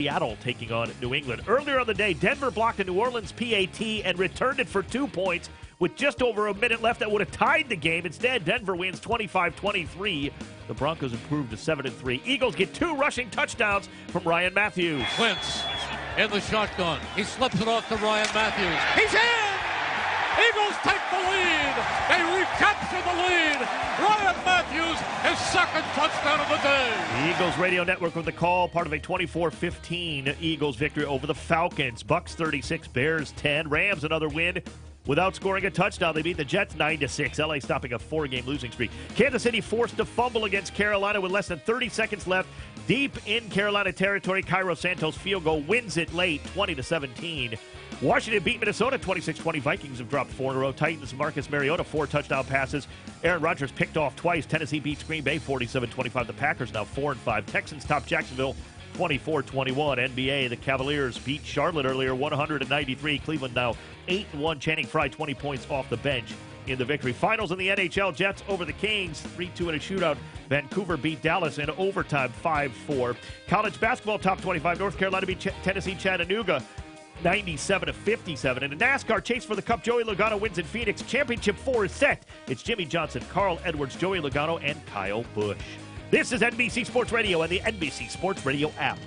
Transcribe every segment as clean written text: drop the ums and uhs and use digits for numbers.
Seattle taking on New England. Earlier on the day, Denver blocked a New Orleans PAT and returned it for 2 points with just over a minute left. That would have tied the game. Instead, Denver wins 25-23. The Broncos improved to 7-3. Eagles get 2 rushing touchdowns from Ryan Matthews. Wentz in the shotgun. He slips it off to Ryan Matthews. He's in! Eagles take the lead. They recapture the lead. Ryan Matthews, his second touchdown of the day. The Eagles radio network with the call, part of a 24-15 Eagles victory over the Falcons. Bucks 36, Bears 10. Rams another win without scoring a touchdown. They beat the Jets 9-6. LA stopping a 4-game losing streak. Kansas City forced to fumble against Carolina with less than 30 seconds left. Deep in Carolina territory, Cairo Santos field goal wins it late, 20-17. Washington beat Minnesota 26-20. Vikings have dropped 4 in a row. Titans, Marcus Mariota, 4 touchdown passes. Aaron Rodgers picked off twice. Tennessee beats Green Bay 47-25. The Packers now 4-5. Texans top Jacksonville 24-21. NBA, the Cavaliers beat Charlotte earlier 193. Cleveland now 8-1. Channing Frye 20 points off the bench in the victory. Finals in the NHL, Jets over the Kings 3-2 in a shootout. Vancouver beat Dallas in overtime 5-4. College basketball top 25. North Carolina beat Tennessee Chattanooga 97-57. In a NASCAR chase for the Cup, Joey Logano wins in Phoenix. Championship 4 is set. It's Jimmy Johnson, Carl Edwards, Joey Logano, and Kyle Busch. This is NBC Sports Radio and the NBC Sports Radio app.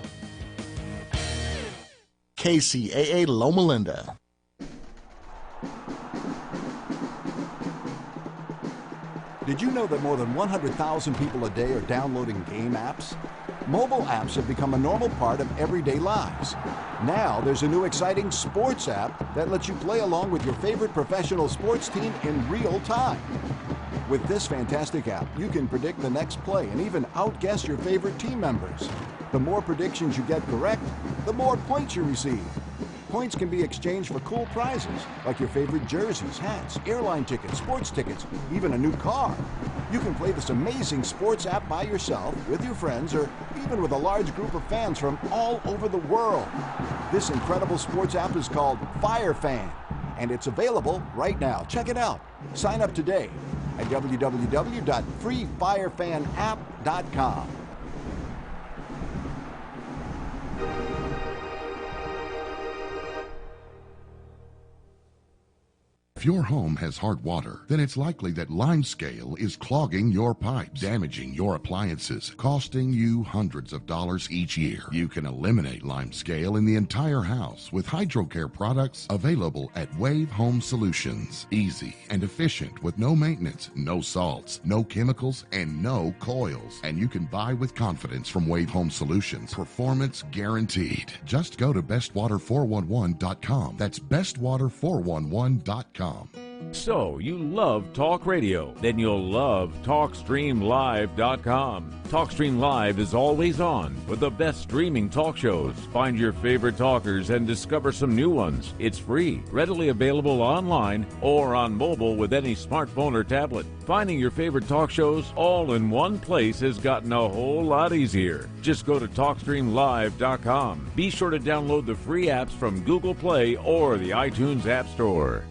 Kcaa Loma Linda. Did you know that more than 100,000 people a day are downloading game apps? Mobile apps have become a normal part of everyday lives. Now there's a new exciting sports app that lets you play along with your favorite professional sports team in real time. With this fantastic app, you can predict the next play and even outguess your favorite team members. The more predictions you get correct, the more points you receive. Points can be exchanged for cool prizes, like your favorite jerseys, hats, airline tickets, sports tickets, even a new car. You can play this amazing sports app by yourself, with your friends, or even with a large group of fans from all over the world. This incredible sports app is called Fire Fan, and it's available right now. Check it out. Sign up today at www.freefirefanapp.com. If your home has hard water, then it's likely that limescale is clogging your pipes, damaging your appliances, costing you hundreds of dollars each year. You can eliminate limescale in the entire house with HydroCare products available at Wave Home Solutions. Easy and efficient with no maintenance, no salts, no chemicals, and no coils. And you can buy with confidence from Wave Home Solutions. Performance guaranteed. Just go to bestwater411.com. That's bestwater411.com. So, you love talk radio? Then you'll love TalkStreamLive.com. TalkStream Live is always on with the best streaming talk shows. Find your favorite talkers and discover some new ones. It's free, readily available online or on mobile with any smartphone or tablet. Finding your favorite talk shows all in one place has gotten a whole lot easier. Just go to TalkStreamLive.com. Be sure to download the free apps from Google Play or the iTunes App Store.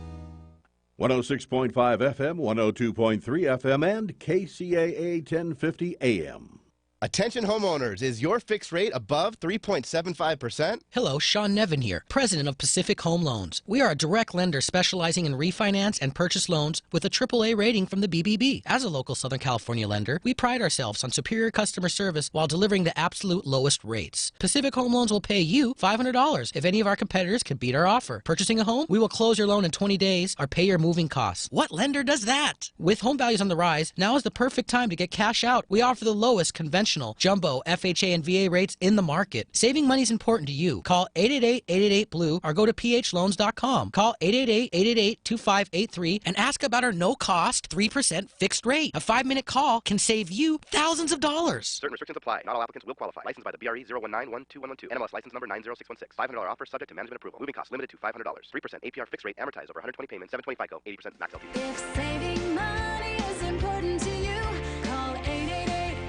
106.5 FM, 102.3 FM, and KCAA 1050 AM. Attention homeowners, is your fixed rate above 3.75%? Hello, Sean Nevin here, president of Pacific Home Loans. We are a direct lender specializing in refinance and purchase loans with a AAA rating from the BBB. As a local Southern California lender, we pride ourselves on superior customer service while delivering the absolute lowest rates. Pacific Home Loans will pay you $500 if any of our competitors can beat our offer. Purchasing a home, we will close your loan in 20 days or pay your moving costs. What lender does that? With home values on the rise, now is the perfect time to get cash out. We offer the lowest conventional jumbo, FHA, and VA rates in the market. Saving money is important to you. Call 888-888-BLUE or go to phloans.com. Call 888-888-2583 and ask about our no-cost 3% fixed rate. A 5-minute call can save you thousands of dollars. Certain restrictions apply. Not all applicants will qualify. Licensed by the BRE 019-12112. NMLS license number 90616. $500 offer subject to management approval. Moving costs limited to $500. 3% APR fixed rate amortized over 120 payments. 720 FICO. 80% max LTV. If saving money is important to you, call 888-888-BLUE.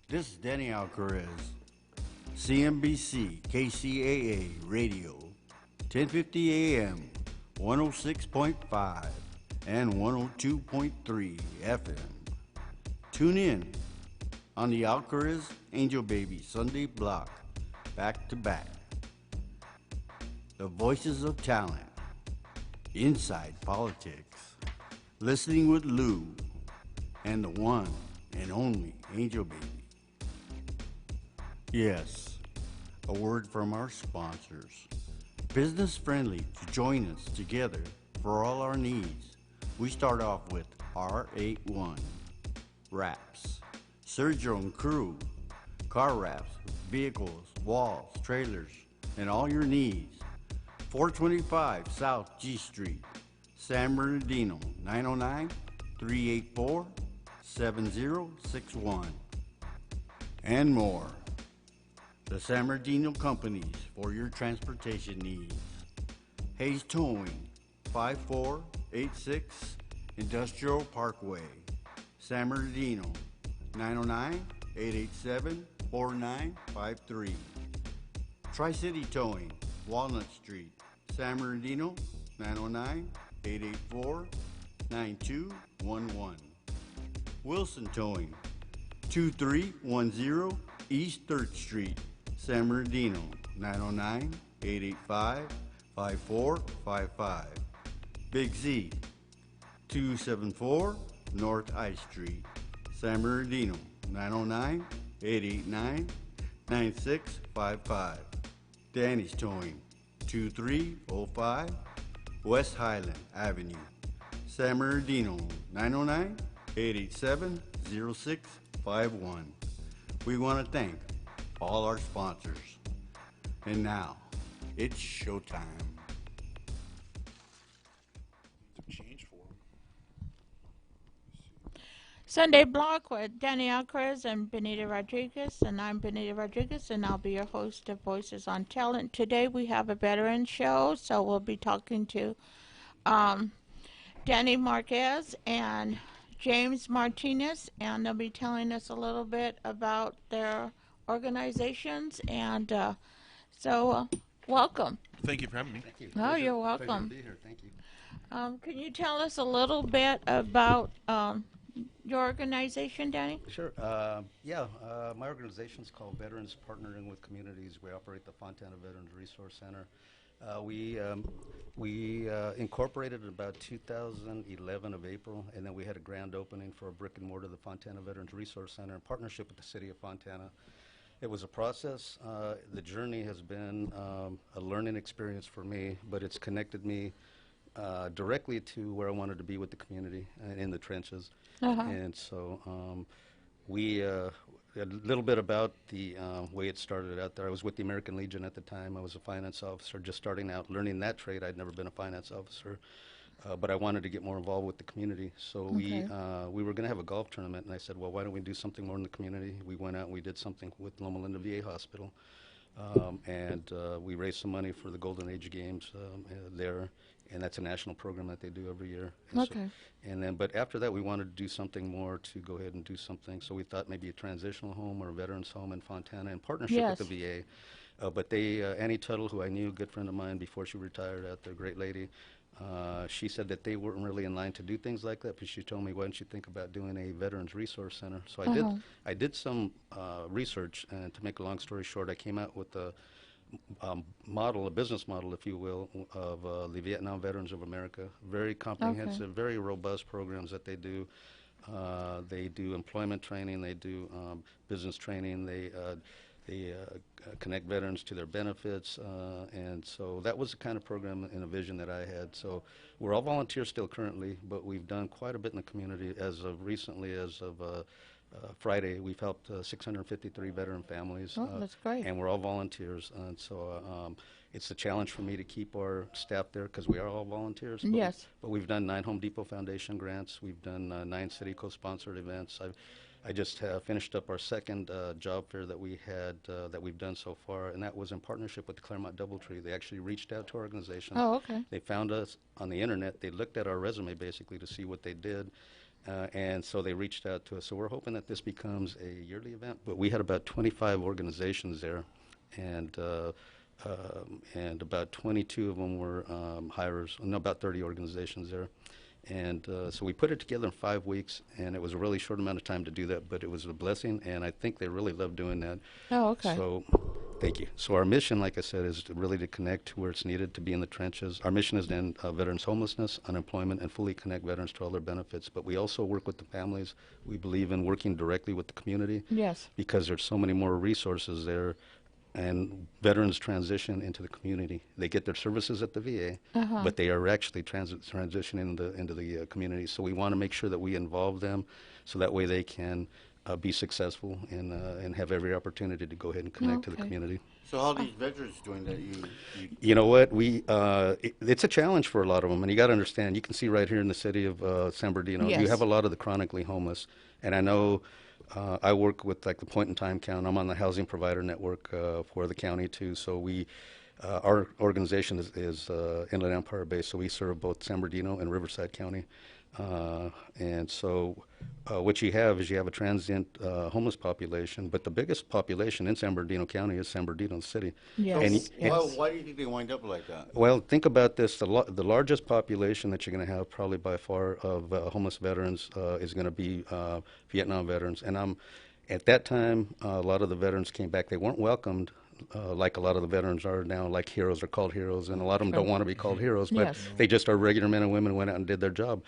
This is Danny Alcarez, CNBC KCAA Radio, 1050 AM, 106.5, and 102.3 FM. Tune in on the Alcaraz Angel Baby Sunday block, back to back. The voices of talent, inside politics, listening with Lou, and the one and only Angel Baby. Yes, a word from our sponsors. Business friendly to join us together for all our needs. We start off with R81 Wraps. Serve your own crew, car wraps, vehicles, walls, trailers, and all your needs. 425 South G Street, San Bernardino, 909-384-7061. And more. The San Bernardino companies for your transportation needs. Hayes Towing, 5486 Industrial Parkway, San Bernardino, 909-887-4953. Tri-City Towing, Walnut Street, San Bernardino, 909-884-9211. Wilson Towing, 2310 East 3rd Street, San Bernardino, 909-885-5455. Big Z, 274 North I Street, San Bernardino, 909-889-9655. Danny's Towing, 2305 West Highland Avenue, San Bernardino, 909-887-0651. We want to thank all our sponsors. And now, it's showtime. Sunday Block with Danny Alcaraz and Benita Rodriguez, and I'm Benita Rodriguez, and I'll be your host of Voices on Talent. Today we have a veteran show, so we'll be talking to Danny Marquez and James Martinez, and they'll be telling us a little bit about their organizations, and welcome. Thank you for having me. Thank you. Oh, you're welcome. Pleasure to be here. Thank you. Can you tell us a little bit about your organization, Danny? Sure. My organization is called Veterans Partnering with Communities. We operate the Fontana Veterans Resource Center. We incorporated in about 2011 of April, and then we had a grand opening for a brick and mortar, the Fontana Veterans Resource Center, in partnership with the city of Fontana. It was a process. The journey has been a learning experience for me, but it's connected me directly to where I wanted to be with the community in the trenches. And so a little bit about the way it started out there. I was with the American Legion at the time. I was a finance officer, just starting out, learning that trade. I'd never been a finance officer, but I wanted to get more involved with the community. So we were going to have a golf tournament, and I said, well, why don't we do something more in the community? We went out and we did something with Loma Linda VA Hospital, and we raised some money for the Golden Age Games there. And that's a national program that they do every year. And but after that, we wanted to do something more, to go ahead and do something. So we thought maybe a transitional home or a veterans home in Fontana in partnership with the VA. But Annie Tuttle, who I knew, a good friend of mine before she retired out there, great lady, she said that they weren't really in line to do things like that, but she told me, why don't you think about doing a Veterans Resource Center? So I did some research, and to make a long story short, I came out with a business model, if you will, of the Vietnam Veterans of America. Very comprehensive, very robust programs that they do. They do employment training, they do business training, they connect veterans to their benefits, and so that was the kind of program and a vision that I had. So we're all volunteers still currently, but we've done quite a bit in the community. As of recently, as of Friday, we've helped 653 veteran families. Oh, that's great. And we're all volunteers, and so it's a challenge for me to keep our staff there because we are all volunteers. But we've done 9 Home Depot Foundation grants. We've done 9 city co-sponsored events. I just finished up our second job fair that we had, that we've done so far, and that was in partnership with the Claremont Doubletree. They actually reached out to our organization. Oh, okay. They found us on the internet. They looked at our resume basically to see what they did. And so they reached out to us. So we're hoping that this becomes a yearly event. But we had about 25 organizations there, and about 22 of them were hires. No, about 30 organizations there. And so we put it together in 5 weeks, and it was a really short amount of time to do that, but it was a blessing, and I think they really love doing that. Oh, okay. So, thank you. So our mission, like I said, is to connect to where it's needed, to be in the trenches. Our mission is to end veterans' homelessness, unemployment, and fully connect veterans to all their benefits. But we also work with the families. We believe in working directly with the community. Yes. Because there's so many more resources there. And veterans transition into the community. They get their services at the VA, but they are actually transitioning into the community. So we want to make sure that we involve them, so that way they can be successful and have every opportunity to go ahead and connect to the community. So how are these veterans doing that? You know what? It's a challenge for a lot of them, and you got to understand. You can see right here in the city of San Bernardino, you have a lot of the chronically homeless, and I know. I work with like the point in time count. I'm on the housing provider network for the county too. So our organization is Inland Empire based. So we serve both San Bernardino and Riverside County. And so what you have is a transient homeless population, but the biggest population in San Bernardino County is San Bernardino City. Yes. Why do you think they wind up like that? Well, think about this. The largest population that you're going to have probably by far of homeless veterans is going to be Vietnam veterans. And at that time, a lot of the veterans came back. They weren't welcomed like a lot of the veterans are now, like heroes are called heroes, and a lot of them don't want to be called heroes, but they just are regular men and women who went out and did their job.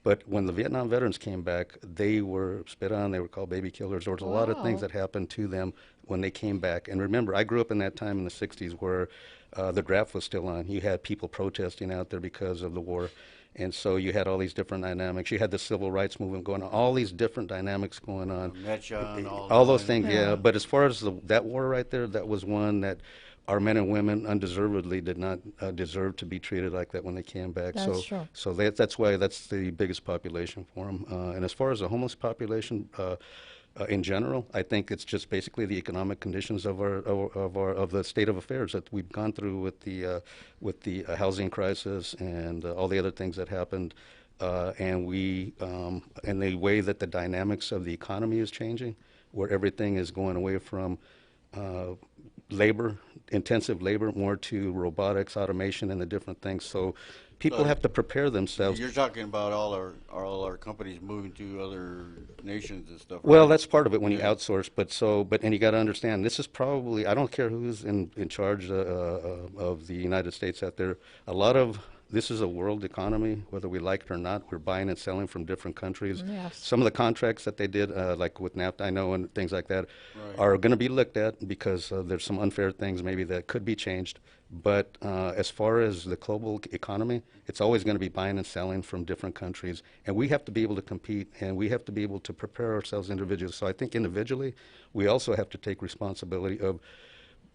But when the Vietnam veterans came back, they were spit on, they were called baby killers. There was a lot of things that happened to them when they came back. And remember, I grew up in that time in the 60s where the draft was still on. You had people protesting out there because of the war. And so you had all these different dynamics. You had the civil rights movement going on, all these different dynamics going on. All those things, yeah. But as far as that war right there, that was one that our men and women undeservedly did not deserve to be treated like that when they came back. That's true. So that's why that's the biggest population for them. And as far as the homeless population, in general, I think it's just basically the economic conditions of the state of affairs that we've gone through with the housing crisis and all the other things that happened, and the way that the dynamics of the economy is changing, where everything is going away from intensive labor, more to robotics, automation, and the different things. So people have to prepare themselves. You're talking about all our companies moving to other nations and stuff. Well, right? that's part of it when you outsource. And you got to understand, this is probably, I don't care who's in charge of the United States out there. This is a world economy, whether we like it or not. We're buying and selling from different countries. Yes. Some of the contracts that they did, like with NAFTA, I know, and things like that, are going to be looked at because there's some unfair things maybe that could be changed. But as far as the global economy, it's always going to be buying and selling from different countries. And we have to be able to compete, and we have to be able to prepare ourselves individually. So I think individually, we also have to take responsibility of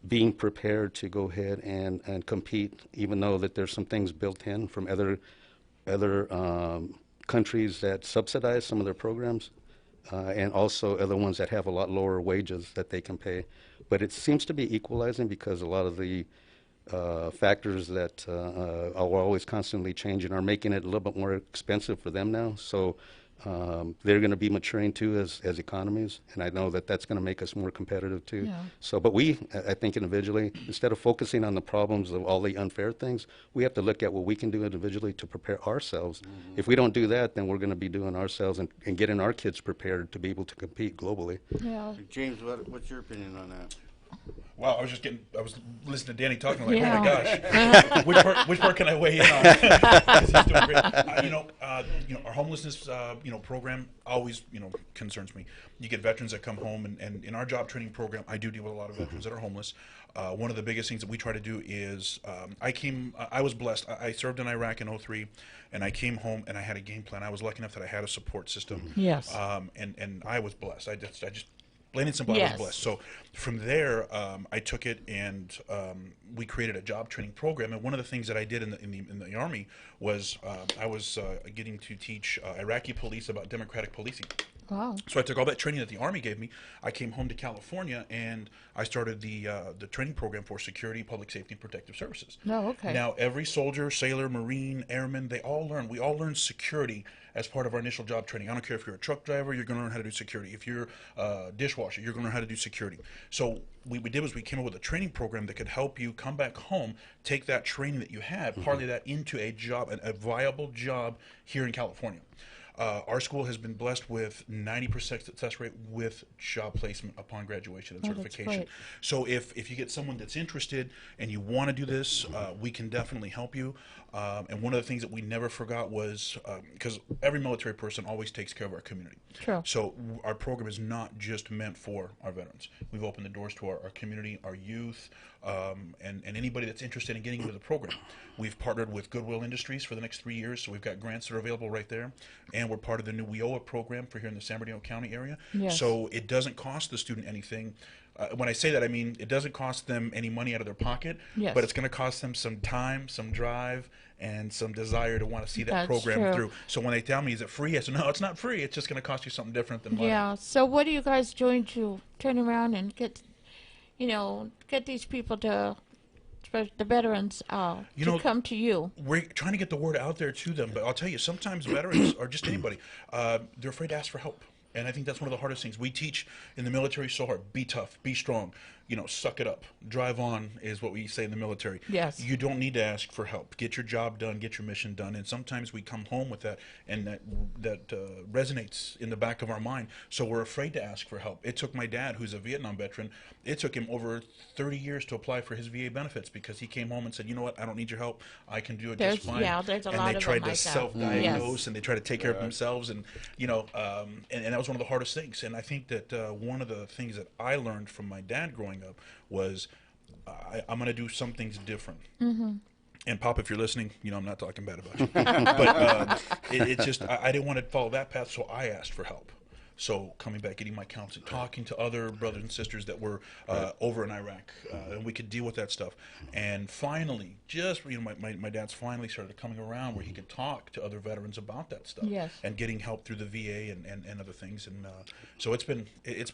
being prepared to go ahead and compete, even though that there's some things built in from other countries that subsidize some of their programs, and also other ones that have a lot lower wages that they can pay. But it seems to be equalizing because a lot of the factors that are always constantly changing are making it a little bit more expensive for them now. So they're going to be maturing too as economies, and I know that that's going to make us more competitive too. Yeah. So, but I think individually, instead of focusing on the problems of all the unfair things, we have to look at what we can do individually to prepare ourselves. Mm-hmm. If we don't do that, then we're going to be doing ourselves and getting our kids prepared to be able to compete globally. Yeah. James, what's your opinion on that? Wow, I was listening to Danny talking like, oh my gosh, which part can I weigh in on? 'Cause he's doing great. Our homelessness, program always, concerns me. You get veterans that come home, and in our job training program, I do deal with a lot of veterans that are homeless. One of the biggest things that we try to do is, I was blessed. I served in Iraq in 2003, and I came home and I had a game plan. I was lucky enough that I had a support system. Yes. And I was blessed. I just plain and simple, I was blessed. So from there, I took it and we created a job training program. And one of the things that I did in the Army was I was getting to teach Iraqi police about democratic policing. Wow. So I took all that training that the Army gave me. I came home to California, and I started the training program for security, public safety, and protective services. Oh, okay. Now, every soldier, sailor, Marine, airman, we all learn security as part of our initial job training. I don't care if you're a truck driver, you're going to learn how to do security. If you're a dishwasher, you're going to learn how to do security. So what we did was we came up with a training program that could help you come back home, take that training that you had, parlay that into a job, a viable job here in California. Our school has been blessed with 90% success rate with job placement upon graduation and certification. So if you get someone that's interested and you want to do this, we can definitely help you. And one of the things that we never forgot was, because every military person always takes care of our community. True. So our program is not just meant for our veterans. We've opened the doors to our community, our youth, and anybody that's interested in getting into the program. We've partnered with Goodwill Industries for the next 3 years, so we've got grants that are available right there. And we're part of the new WIOA program for here in the San Bernardino County area. Yes. So it doesn't cost the student anything. When I say that, I mean it doesn't cost them any money out of their pocket, Yes. but it's going to cost them some time, some drive, and some desire to want to see that That's program true. through. So when they tell me, is it free? I said, no, it's not free. It's just going to cost you something different than money. Yeah. So what are you guys doing to turn around and get these people to, the veterans, to come to you? We're trying to get the word out there to them, but I'll tell you, sometimes veterans or just anybody, they're afraid to ask for help. And I think that's one of the hardest things. We teach in the military so hard. Be tough, be strong, suck it up. Drive on is what we say in the military. Yes. You don't need to ask for help. Get your job done, get your mission done. And sometimes we come home with that, and that resonates in the back of our mind. So we're afraid to ask for help. It took my dad, who's a Vietnam veteran, it took him over 30 years to apply for his VA benefits because he came home and said, you know what, I don't need your help. I can do it just fine. Yeah, there's a lot of them And they tried to like that. self-diagnose, Yes. and they try to take care of themselves, and and that was one of the hardest things. And I think that one of the things that I learned from my dad growing up was I'm going to do some things different. Mm-hmm. And Pop, if you're listening, I'm not talking bad about you, but it's just I didn't want to follow that path, so I asked for help. So coming back, getting my counseling, talking to other brothers and sisters that were over in Iraq, and we could deal with that stuff. And finally, my dad's finally started coming around where he could talk to other veterans about that stuff. Yes. And getting help through the VA and other things. And so it's been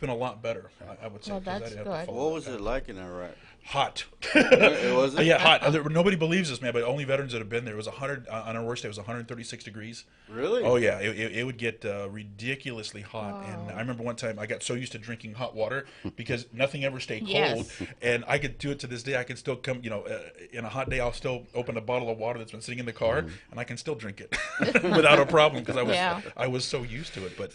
a lot better, I would say. Well, 'cause I that's didn't have to good. follow What that was path. it like in Iraq? Hot. Was it? Yeah, hot. Nobody believes this, man, but only veterans that have been there. It was 100 on our worst day. It was 136 degrees. Really? Oh yeah, it would get ridiculously hot. And I remember one time I got so used to drinking hot water because nothing ever stayed cold, Yes. and I could do it to this day. I can still come, in a hot day, I'll still open a bottle of water that's been sitting in the car, and I can still drink it without a problem because I was so used to it. But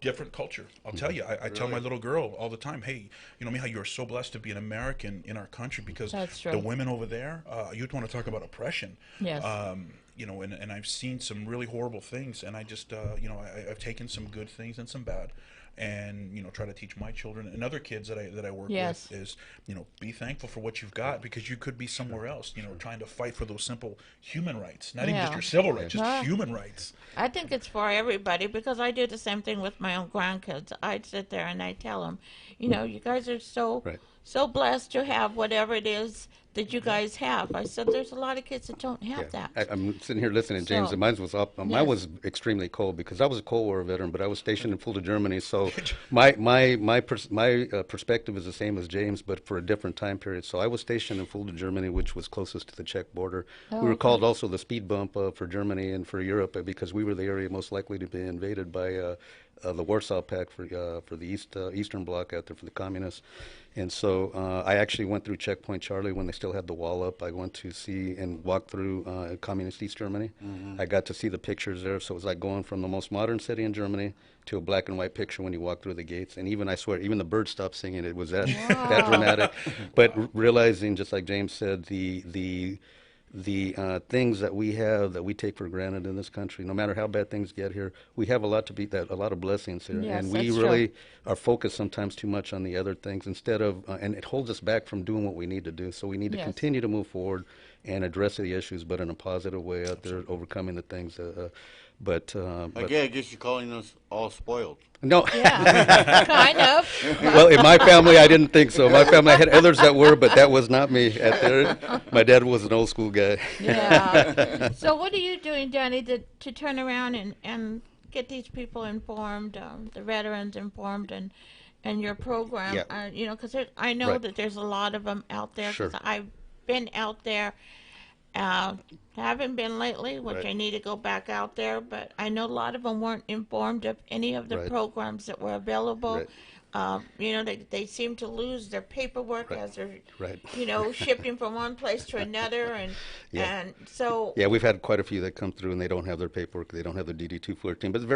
different culture. I'll tell you. I tell my little girl all the time, hey, Mija, you are so blessed to be an American in our country because That's true. the women over there, you'd want to talk about oppression. Yes. And I've seen some really horrible things, and I just, I've taken some good things and some bad, and try to teach my children and other kids that I work Yes. with is, be thankful for what you've got because you could be somewhere else, trying to fight for those simple human rights, not even just your civil rights, just human rights. I think it's for everybody because I do the same thing with my own grandkids. I'd sit there and I tell them, you guys are so blessed to have whatever it is that you guys have. I said there's a lot of kids that don't have that. I'm sitting here listening to James, So- and mine was up. Mine was extremely cold because I was a Cold War veteran, but I was stationed in Fulda, Germany. So my perspective is the same as James, but for a different time period. So I was stationed in Fulda, Germany, which was closest to the Czech border. Oh, we were okay. called also the speed bump for Germany and for Europe because we were the area most likely to be invaded by the Warsaw Pact for the Eastern Bloc out there for the communists. And so I actually went through Checkpoint Charlie when they still had the wall up. I went to see and walk through communist East Germany. Mhm. I got to see the pictures there. So it was like going from the most modern city in Germany to a black and white picture when you walk through the gates. And even, I swear, even the birds stopped singing. It was that dramatic. But realizing, just like James said, the things that we have that we take for granted in this country, no matter how bad things get here, we have a lot of blessings here, Yes, and we that's really true. are focused sometimes too much on the other things instead of, and it holds us back from doing what we need to do. So we need to Yes. continue to move forward and address the issues, but in a positive way out there, overcoming the things. But Again, I guess you're calling us all spoiled. no. Yeah, kind of. Well, in my family, I didn't think so. My family, I had others that were, but that was not me. Out there, my dad was an old school guy. Yeah. So what are you doing, Danny, to turn around and get these people informed, the veterans informed, and your program. Yeah. You know, because I know Right. that there's a lot of them out there. Sure. Because I've been out there. Haven't been lately, which Right. I need to go back out there. But I know a lot of them weren't informed of any of the Right. programs that were available. Right. You know, they seem to lose their paperwork Right. as they're, Right. you know, shifting from one place to another, and so Yeah, we've had quite a few that come through and they don't have their paperwork, they don't have their DD-214, but it's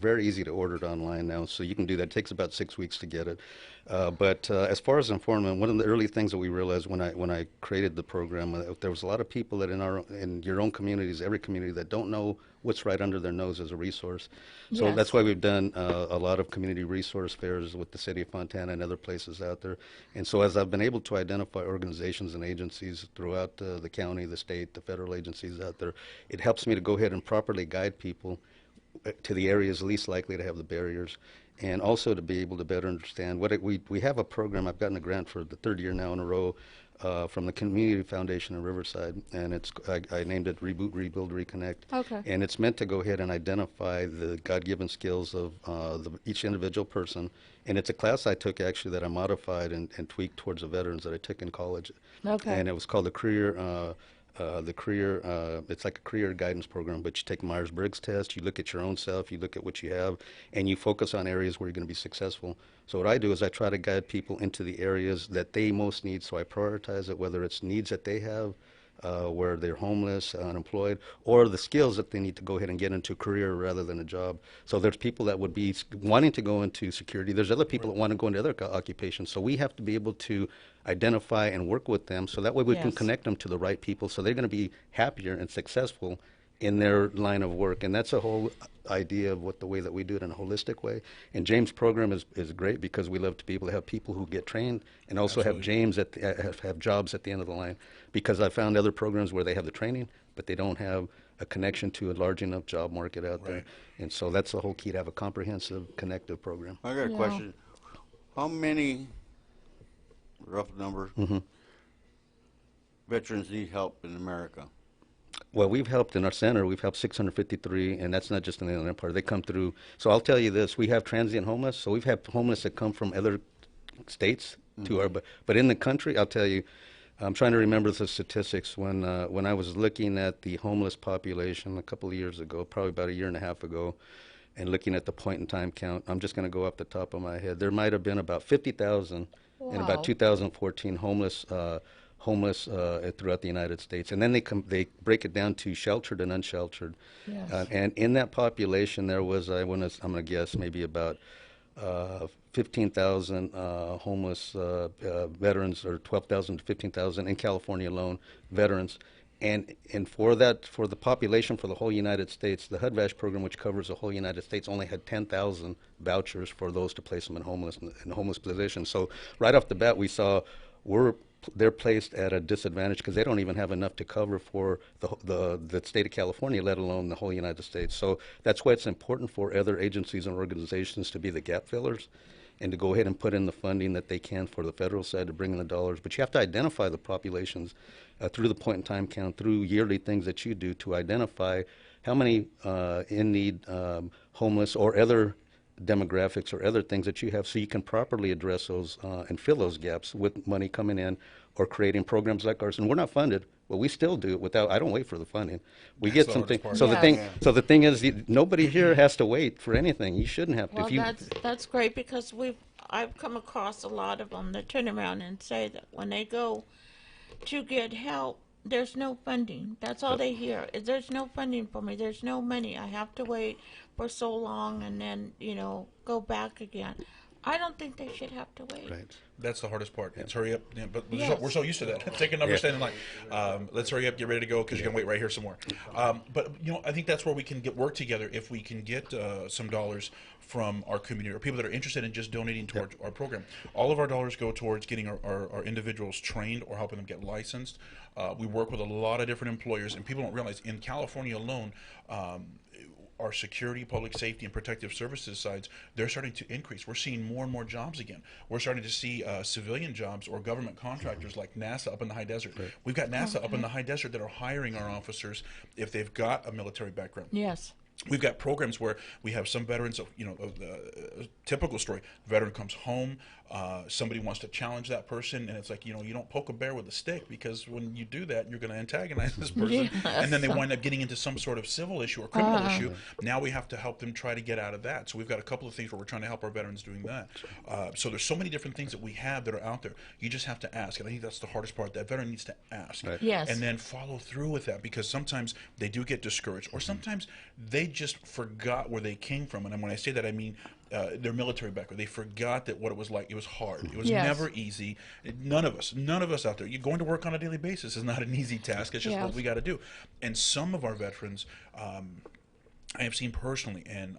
very easy to order it online now, so you can do that. It takes about 6 weeks to get it. But as far as informant, one of the early things that we realized when I created the program, there was a lot of people that in your own communities, every community, that don't know what's right under their nose as a resource. So Yes. that's why we've done a lot of community resource fairs with the city of Fontana and other places out there. And so as I've been able to identify organizations and agencies throughout the county, the state, the federal agencies out there, it helps me to go ahead and properly guide people to the areas least likely to have the barriers, and also to be able to better understand we have a program. I've gotten a grant for the third year now in a row from the Community Foundation in Riverside, and I named it Reboot, Rebuild, Reconnect. Okay. And it's meant to go ahead and identify the God-given skills of each individual person. And it's a class I took actually that I modified and tweaked towards the veterans that I took in college. Okay. And it was called the career. It's like a career guidance program, but you take a Myers-Briggs test, you look at your own self, you look at what you have, and you focus on areas where you're going to be successful. So what I do is I try to guide people into the areas that they most need, so I prioritize it, whether it's needs that they have, where they're homeless, unemployed, or the skills that they need to go ahead and get into a career rather than a job. So there's people that would be wanting to go into security. There's other people that want to go into other occupations. So we have to be able to identify and work with them, so that way we can Yes. connect them to the right people, so they're going to be happier and successful in their line of work. And that's a whole idea of the way that we do it in a holistic way. And James' program is great because we love to be able to have people who get trained and also have James have jobs at the end of the line. Because I found other programs where they have the training, but they don't have a connection to a large enough job market out there. And so that's the whole key, to have a comprehensive, connective program. I got a question. How many, rough number, veterans need help in America? Well, we've helped in our center. We've helped 653, and that's not just in the Inland Empire. They come through. So I'll tell you this: we have transient homeless. So we've had homeless that come from other states to our. But in the country, I'll tell you, I'm trying to remember the statistics. When I was looking at the homeless population a couple of years ago, probably about a year and a half ago, and looking at the point in time count, I'm just going to go off the top of my head. There might have been about 50,000 in about 2014 homeless throughout the United States, and then they break it down to sheltered and unsheltered. Yes. And in that population, there was I'm going to guess maybe about 15,000 homeless veterans, or 12,000 to 15,000 in California alone, veterans. And for the population for the whole United States, the HUD-VASH program, which covers the whole United States, only had 10,000 vouchers for those to place them in homeless positions. So right off the bat, we saw they're placed at a disadvantage because they don't even have enough to cover for the state of California, let alone the whole United States. So that's why it's important for other agencies and organizations to be the gap fillers and to go ahead and put in the funding that they can for the federal side to bring in the dollars. But you have to identify the populations through the point in time count, through yearly things that you do to identify how many in need homeless or other demographics or other things that you have, so you can properly address those and fill those gaps with money coming in or creating programs like ours. And we're not funded, but we still do it without. I don't wait for the funding. We get something. So the thing is, nobody here has to wait for anything. You shouldn't have to. Well, that's great, because I've come across a lot of them that turn around and say that when they go to get help, there's no funding. That's all they hear. There's no funding for me. There's no money. I have to wait for so long and then, go back again. I don't think they should have to wait. Right. That's the hardest part. It's hurry up. Yeah, but Yes. we're so used to that. Take a number, stand in line. Let's hurry up, get ready to go, because you're going to wait right here some more. But, I think that's where we can work together if we can get some dollars from our community or people that are interested in just donating towards our program. All of our dollars go towards getting our individuals trained or helping them get licensed. We work with a lot of different employers, and people don't realize in California alone, our security, public safety, and protective services sides, they're starting to increase. We're seeing more and more jobs again. We're starting to see civilian jobs or government contractors like NASA up in the high desert. Right. We've got NASA up in the high desert that are hiring our officers if they've got a military background. Yes. we've got programs where we have some veterans, a typical story, veteran comes home, somebody wants to challenge that person, and it's like, you don't poke a bear with a stick, because when you do that, you're going to antagonize this person, and then they wind up getting into some sort of civil issue or criminal issue. Now we have to help them try to get out of that. So we've got a couple of things where we're trying to help our veterans doing that. So there's so many different things that we have that are out there. You just have to ask, and I think that's the hardest part. That veteran needs to ask, Yes. and then follow through with that, because sometimes they do get discouraged, or sometimes they just forgot where they came from. And when I say that, I mean their military background. They forgot that what it was like. It was hard. It was never easy. None of us out there, you're going to work on a daily basis is not an easy task. It's just what we got to do. And some of our veterans, I have seen personally, and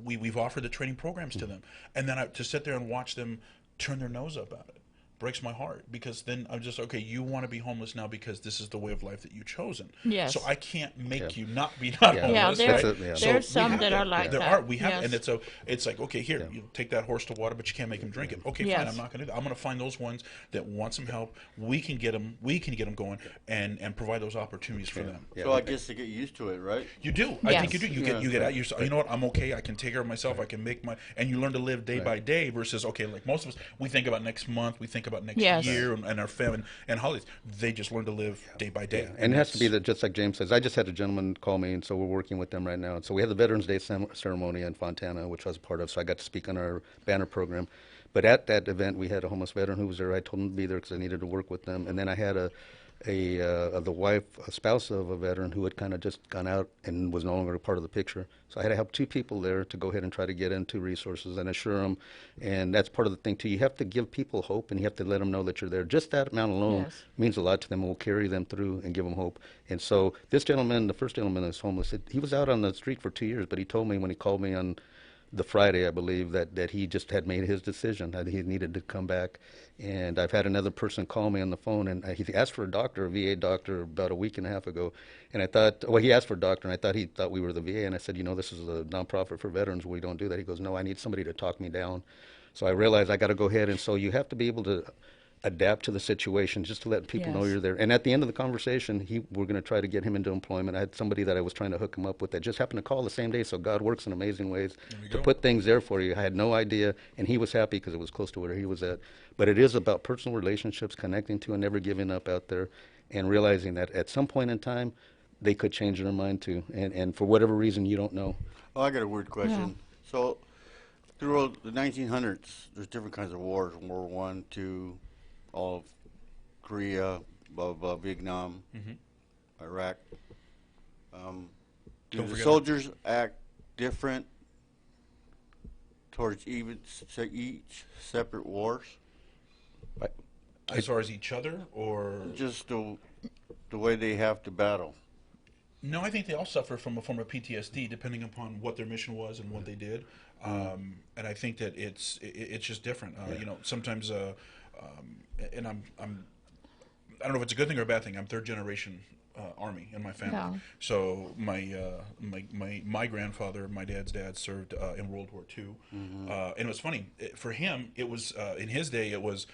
we've offered the training programs to them, and then to sit there and watch them turn their nose up at it breaks my heart, because then I'm just, okay, you want to be homeless now because this is the way of life that you've chosen. Yes. So I can't make you not be homeless. There's some that are like that. We have, and it's like, okay, here, you take that horse to water, but you can't make him drink it. Okay, fine, I'm not going to do that. I'm going to find those ones that want some help. We can get them going, and provide those opportunities for them. So I guess to get used to it, right? You do. I think you do. You get out. You know what? I'm okay. I can take care of myself. I can make and you learn to live day by day versus, okay, like most of us, we think about next month, we think about next year and our family and holidays. They just learn to live day by day. And it has to be that, just like James says, I just had a gentleman call me, and so we're working with them right now. And so we had the Veterans Day ceremony in Fontana, which I was a part of, so I got to speak on our banner program. But at that event, we had a homeless veteran who was there. I told him to be there because I needed to work with them. And then I had a spouse of a veteran who had kind of just gone out and was no longer a part of the picture. So I had to help two people there to go ahead and try to get into resources and assure them. And that's part of the thing, too. You have to give people hope, and you have to let them know that you're there. Just that amount alone means a lot to them and will carry them through and give them hope. And so this gentleman, the first gentleman that's homeless, he was out on the street for 2 years, but he told me when he called me on the Friday, I believe, that he just had made his decision, that he needed to come back. And I've had another person call me on the phone, and he asked for a doctor, a VA doctor, about a week and a half ago. And I thought, well, he asked for a doctor, and I thought he thought we were the VA. And I said, this is a nonprofit for veterans. We don't do that. He goes, no, I need somebody to talk me down. So I realized I got to go ahead. And so you have to be able to adapt to the situation, just to let people know you're there. And at the end of the conversation, we're going to try to get him into employment. I had somebody that I was trying to hook him up with that just happened to call the same day. So God works in amazing ways to put things there for you. I had no idea, and he was happy because it was close to where he was at. But it is about personal relationships, connecting to and never giving up out there, and realizing that at some point in time, they could change their mind too. And for whatever reason, you don't know. Oh, I got a weird question. So through the 1900s, there's different kinds of wars, World War I, II, all of Korea, Vietnam, Iraq. Do the soldiers act different towards each separate wars? As far as each other, or just the way they have to battle? No, I think they all suffer from a form of PTSD, depending upon what their mission was and what they did. And I think that it's just different. Sometimes. And I don't know if it's a good thing or a bad thing. I'm third generation Army in my family. Yeah. So my grandfather, my dad's dad, served in World War II. And it was funny for him. It was in his day. It was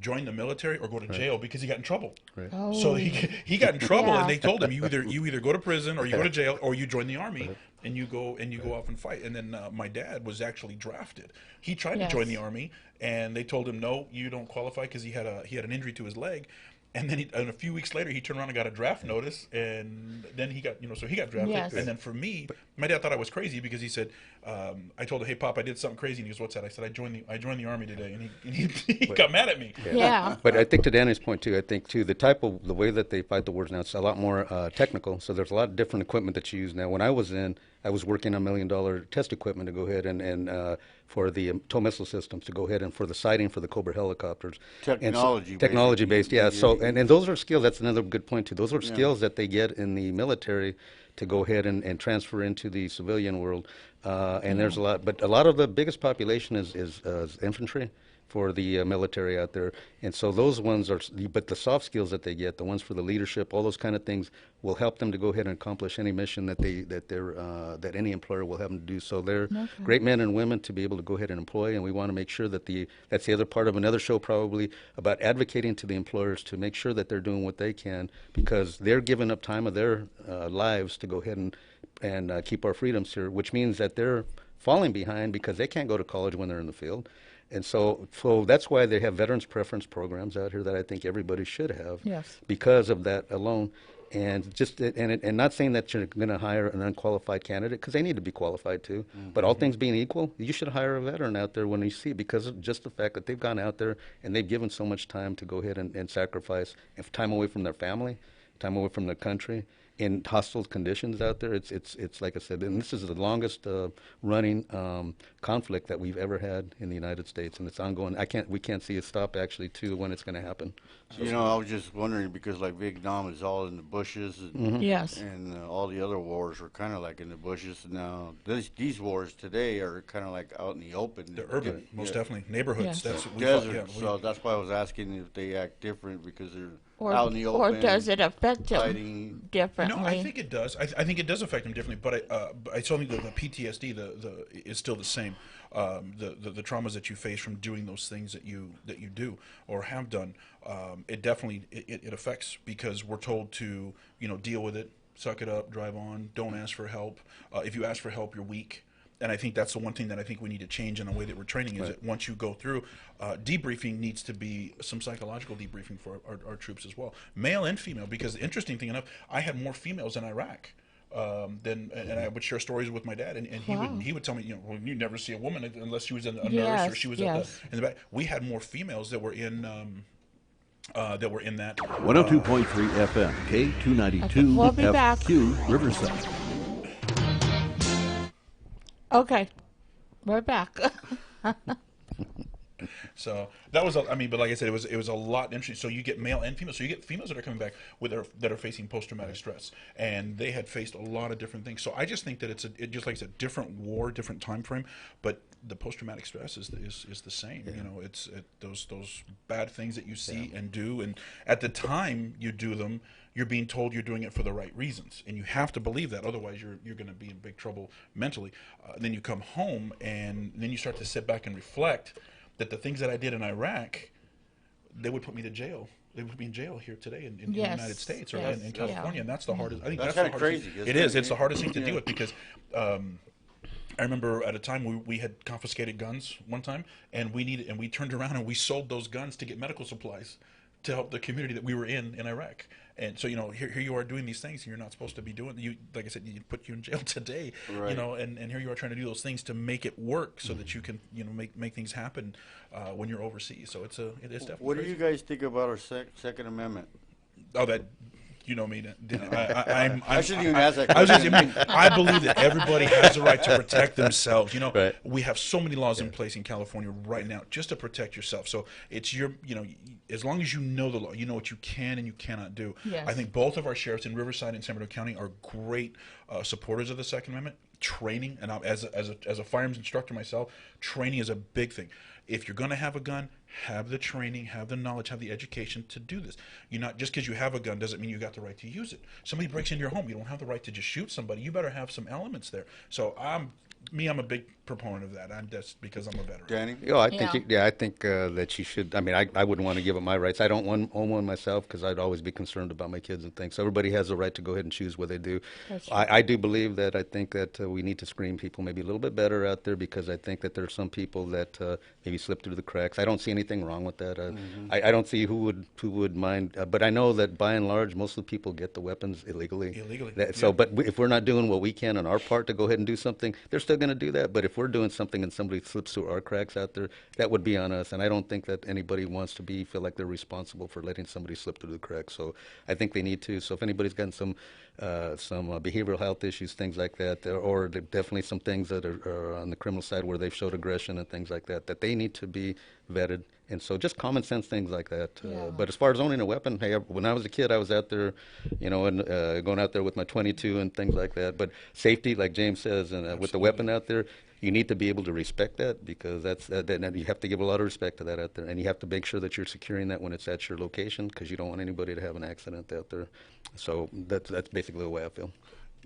join the military or go to jail because he got in trouble. Right. Oh. So he got in trouble, and they told him you either go to prison or you go to jail or you join the Army. And you go off and fight. And then my dad was actually drafted. He tried to join the Army, and they told him, no, you don't qualify because he had an injury to his leg. And then and a few weeks later, he turned around and got a draft notice, and then he got so he got drafted. Yes. And then for me, my dad thought I was crazy because he said, I told him, hey, Pop, I did something crazy. And he goes, what's that? I said, I joined the Army today, and he got mad at me. Yeah. But I think to Danny's point too, the way that they fight the wars now, it's a lot more technical. So there's a lot of different equipment that you use now. When I was working on $1 million test equipment to go ahead and for the tow missile systems to go ahead and for the sighting for the Cobra helicopters. Technology based, yeah. So and those are skills. That's another good point too. Those are skills that they get in the military to go ahead and transfer into the civilian world. And there's a lot, but a lot of the biggest population is infantry for the military out there. And so those ones but the soft skills that they get, the ones for the leadership, all those kind of things will help them to go ahead and accomplish any mission that any employer will have them to do. So they're great men and women to be able to go ahead and employ, and we want to make sure that that's the other part of another show probably about advocating to the employers to make sure that they're doing what they can, because they're giving up time of their lives to go ahead and keep our freedoms here, which means that they're falling behind because they can't go to college when they're in the field. And so that's why they have veterans preference programs out here that I think everybody should have. Yes. Because of that alone. And not saying that you're going to hire an unqualified candidate, because they need to be qualified too. Mm-hmm. But all things being equal, you should hire a veteran out there when you see, because of just the fact that they've gone out there and they've given so much time to go ahead and sacrifice time away from their family, time away from their country, in hostile conditions out there. It's like I said, and this is the longest running conflict that we've ever had in the United States, and it's ongoing. We can't see a stop actually to when it's going to happen. So, I was just wondering, because like Vietnam is all in the bushes, and, yes, and all the other wars were kind of like in the bushes. Now these wars today are kind of like out in the open. They're urban, most definitely neighborhoods. Yes. That's what we desert. So that's why I was asking if they act different, because they're out in the open. Or does it affect them differently? No, I think it does. I think it does affect them differently. But I still think the PTSD is still the same. The traumas that you face from doing those things that you do or have done, it definitely it affects, because we're told to deal with it, suck it up, drive on, don't ask for help. If you ask for help, you're weak. And I think that's the one thing that I think we need to change in the way that we're training, is that once you go through, debriefing needs to be some psychological debriefing for our troops as well, male and female, because the interesting thing enough, I had more females in Iraq and I would share stories with my dad, and he would tell me, well, you never see a woman unless she was a nurse or she was in the back. We had more females that were in that. 102.3 FM, K292 We'll be back. FQ Riverside. Okay, we're back. So that was, but like I said, it was a lot interesting. So you get male and female. So you get females that are coming back that are facing post-traumatic stress, and they had faced a lot of different things. So I just think that it's just like I said, different war, different time frame, but the post-traumatic stress is the same. Yeah. It's those bad things that you see and do, and at the time you do them, you're being told you're doing it for the right reasons, and you have to believe that. Otherwise, you're going to be in big trouble mentally. Then you come home, and then you start to sit back and reflect that the things that I did in Iraq, they would put me to jail. They would put me in jail here today in the United States or in California, and that's the hardest. I think that's the hardest crazy. It is. It's the hardest thing to deal with, because I remember at a time we had confiscated guns one time, and we turned around and we sold those guns to get medical supplies to help the community that we were in Iraq. And so here you are doing these things, and you're not supposed to be doing. Like I said, you put you in jail today. Right. And here you are trying to do those things to make it work, so that you can make things happen when you're overseas. So it is definitely. What crazy. do you guys think about our Second Amendment? Oh, that. You know me. I shouldn't even ask that question. I believe that everybody has the right to protect themselves. Right. We have so many laws in place in California right now just to protect yourself. So it's as long as you know the law, you know what you can and you cannot do. Yes. I think both of our sheriffs in Riverside and San Bernardino County are great supporters of the Second Amendment. Training, and as a firearms instructor myself, training is a big thing. If you're going to have a gun, have the training, have the knowledge, have the education to do this. You're not, just because you have a gun doesn't mean you got the right to use it. Somebody breaks into your home, you don't have the right to just shoot somebody. You better have some elements there. So I'm a big proponent of that. I'm just because I'm a veteran. Danny? I think that you should. I mean, I wouldn't want to give up my rights. I don't own one myself, because I'd always be concerned about my kids and things. So everybody has the right to go ahead and choose what they do. I do believe that. I think that we need to screen people maybe a little bit better out there, because I think that there are some people that maybe slip through the cracks. I don't see anything wrong with that. I don't see who would mind. But I know that by and large, most of the people get the weapons illegally. But if we're not doing what we can on our part to go ahead and do something, they're still going to do that. But if we're doing something and somebody slips through our cracks out there, that would be on us. And I don't think that anybody wants to feel like they're responsible for letting somebody slip through the cracks. So I think they need to. So if anybody's gotten some behavioral health issues, things like that, or definitely some things that are on the criminal side where they've showed aggression and things like that, that they need to be vetted. And so just common sense things like that. But as far as owning a weapon, hey, when I was a kid, I was out there, and going out there with my .22 and things like that. But safety, like James says, and with the weapon out there, you need to be able to respect that, because you have to give a lot of respect to that out there. And you have to make sure that you're securing that when it's at your location, because you don't want anybody to have an accident out there. So that's basically the way I feel.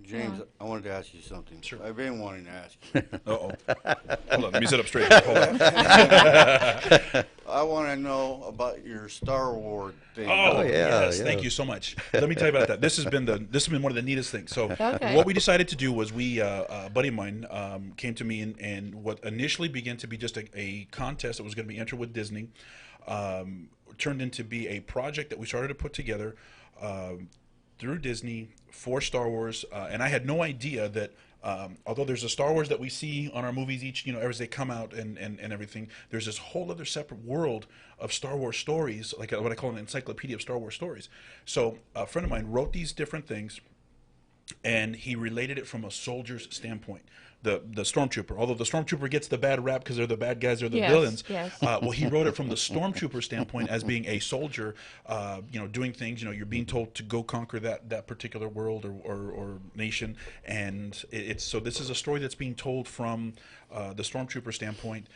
James, I wanted to ask you something. Sure. I've been wanting to ask you. Uh-oh. Hold on, let me sit up straight. Hold on. I want to know about your Star Wars thing. Oh, yes, thank you so much. Let me tell you about that. This has been one of the neatest things. So what we decided to do was a buddy of mine came to me and what initially began to be just a contest that was going to be entered with Disney turned into be a project that we started to put together through Disney for Star Wars, and I had no idea that although there's a Star Wars that we see on our movies each, as they come out and everything, there's this whole other separate world of Star Wars stories, like what I call an encyclopedia of Star Wars stories. So a friend of mine wrote these different things, and he related it from a soldier's standpoint. The stormtrooper, although the stormtrooper gets the bad rap because they're the bad guys, they're the villains. Yes. Well, he wrote it from the stormtrooper standpoint as being a soldier, doing things. You're being told to go conquer that particular world or nation, and so this is a story that's being told from the stormtrooper standpoint.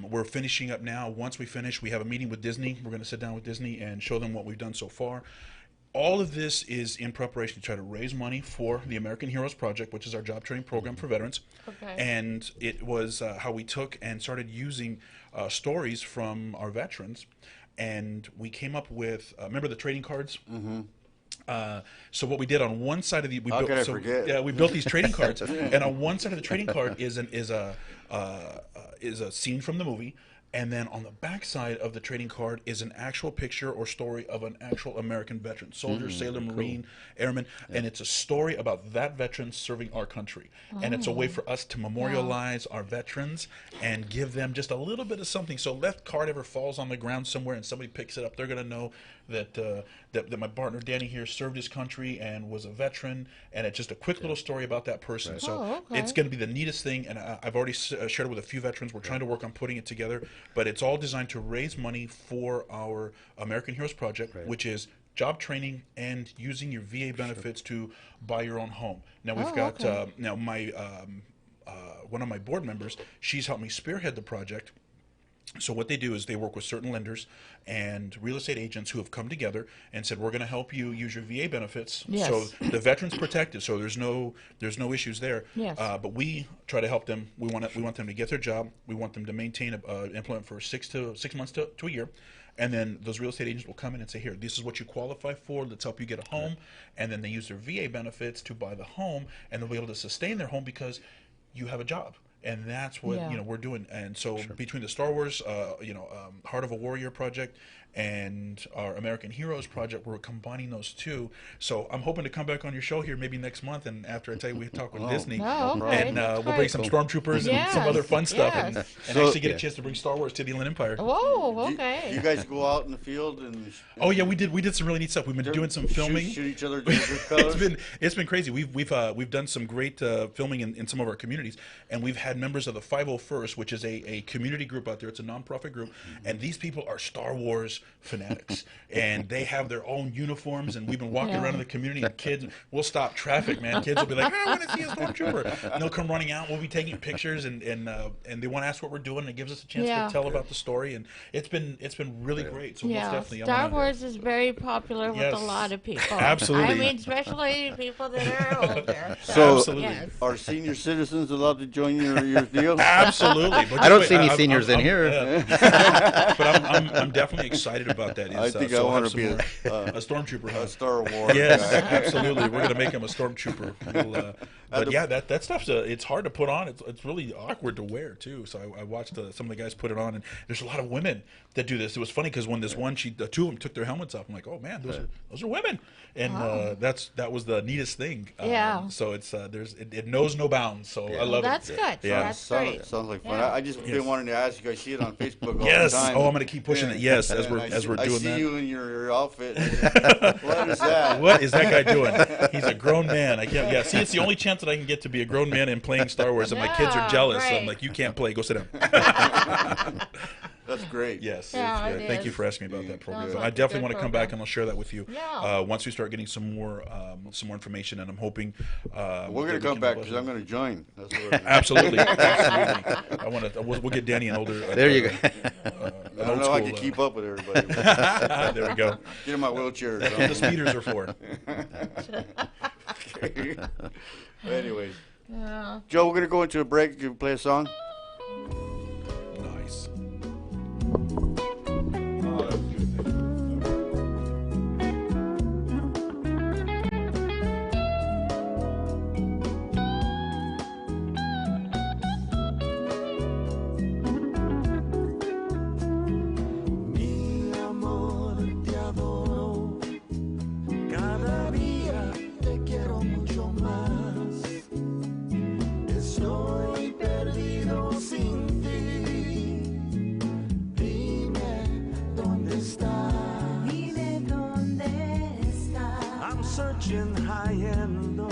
We're finishing up now. Once we finish, we have a meeting with Disney. We're going to sit down with Disney and show them what we've done so far. All of this is in preparation to try to raise money for the American Heroes Project, which is our job training program for veterans. Okay. And it was how we took and started using stories from our veterans, and we came up with, remember the trading cards? Mm-hmm. So what we did on one side of the we built these trading cards, and on one side of the trading card is a scene from the movie. And then on the back side of the trading card is an actual picture or story of an actual American veteran, soldier, sailor, Marine, airman, and it's a story about that veteran serving our country. And it's a way for us to memorialize our veterans and give them just a little bit of something. So if that card ever falls on the ground somewhere and somebody picks it up, they're going to know that my partner Danny here served his country and was a veteran, and it's just a quick little story about that person. Right. So it's going to be the neatest thing, and I've already shared it with a few veterans. We're trying to work on putting it together, but it's all designed to raise money for our American Heroes Project, which is job training and using your VA benefits to buy your own home. Now we've got now my one of my board members, she's helped me spearhead the project. So what they do is they work with certain lenders and real estate agents who have come together and said, we're going to help you use your VA benefits. Yes. So the veteran's protected, so there's no issues there. Yes. But we try to help them. We want them to get their job. We want them to maintain employment for 6 months to a year. And then those real estate agents will come in and say, here, this is what you qualify for. Let's help you get a home. And then they use their VA benefits to buy the home, and they'll be able to sustain their home because you have a job. And that's what we're doing. And so between the Star Wars, Heart of a Warrior project and our American Heroes project, we're combining those two. So I'm hoping to come back on your show here maybe next month, and after I tell you we talk with Disney, and we'll bring some stormtroopers and some other fun stuff, and actually get a chance to bring Star Wars to the Inland Empire. Whoa, okay. You guys go out in the field and oh yeah, we did some really neat stuff. We've been doing some filming. Shoot each other with colors. It's been crazy. We've done some great filming in some of our communities, and we've had members of the 501st, which is a community group out there. It's a nonprofit group, and these people are Star Wars fanatics, and they have their own uniforms. And we've been walking around in the community, and kids, we'll stop traffic, man. Kids will be like, I want to see a stormtrooper, and they'll come running out. We'll be taking pictures, and they want to ask what we're doing. And it gives us a chance to tell about the story, and it's been really great. So most definitely, Star Wars is very popular with a lot of people. Absolutely. I mean, especially people that are older. So are senior citizens allowed to join your deal? Absolutely. But I don't see any seniors in here. But I'm definitely excited about that. I think I want to be a stormtrooper. A Star Wars. Yes, guy. absolutely. We're going to make him a stormtrooper. But yeah, that stuff's it's hard to put on. It's really awkward to wear too. So I watched some of the guys put it on, and there's a lot of women that do this. It was funny because when this one, two of them took their helmets off. I'm like, oh man, those are women, and that was the neatest thing. So it's it knows no bounds. So I love That's it. Good. Yeah, that's great. Sounds like fun. I just been wanting to ask you. I see it on Facebook all yes. the time. Oh, I'm going to keep pushing it. Yes, as we're doing that. I see you in your outfit. What is that? What is that guy doing? He's a grown man. I can't. Yeah. See, it's the only chance that I can get to be a grown man and playing Star Wars, and my kids are jealous. So I'm like, you can't play. Go sit down. That's great. Yes. Yeah, Thank you for asking me about that program. Sounds I like definitely a want good to come back and I'll share that with you. Yeah. Once we start getting some more information, and I'm hoping we're going to come back because I'm going to join. That's what absolutely. I want to. We'll get Danny an older. There you go. I don't know if I can keep up with everybody. There we go. Get in my wheelchair. That's what the speeders are for. Anyways. Yeah. Joe, we're going to go into a break. You play a song? Nice. searching high and low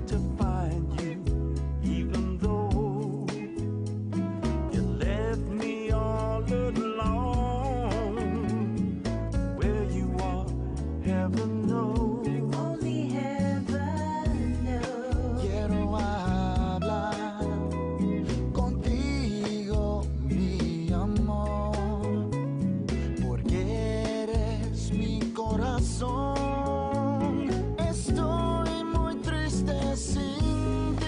to find you, even though you left me all alone. Where you are, heaven knows. Only heaven knows. Quiero hablar contigo, mi amor, porque eres mi corazón. Estoy muy triste sin ti.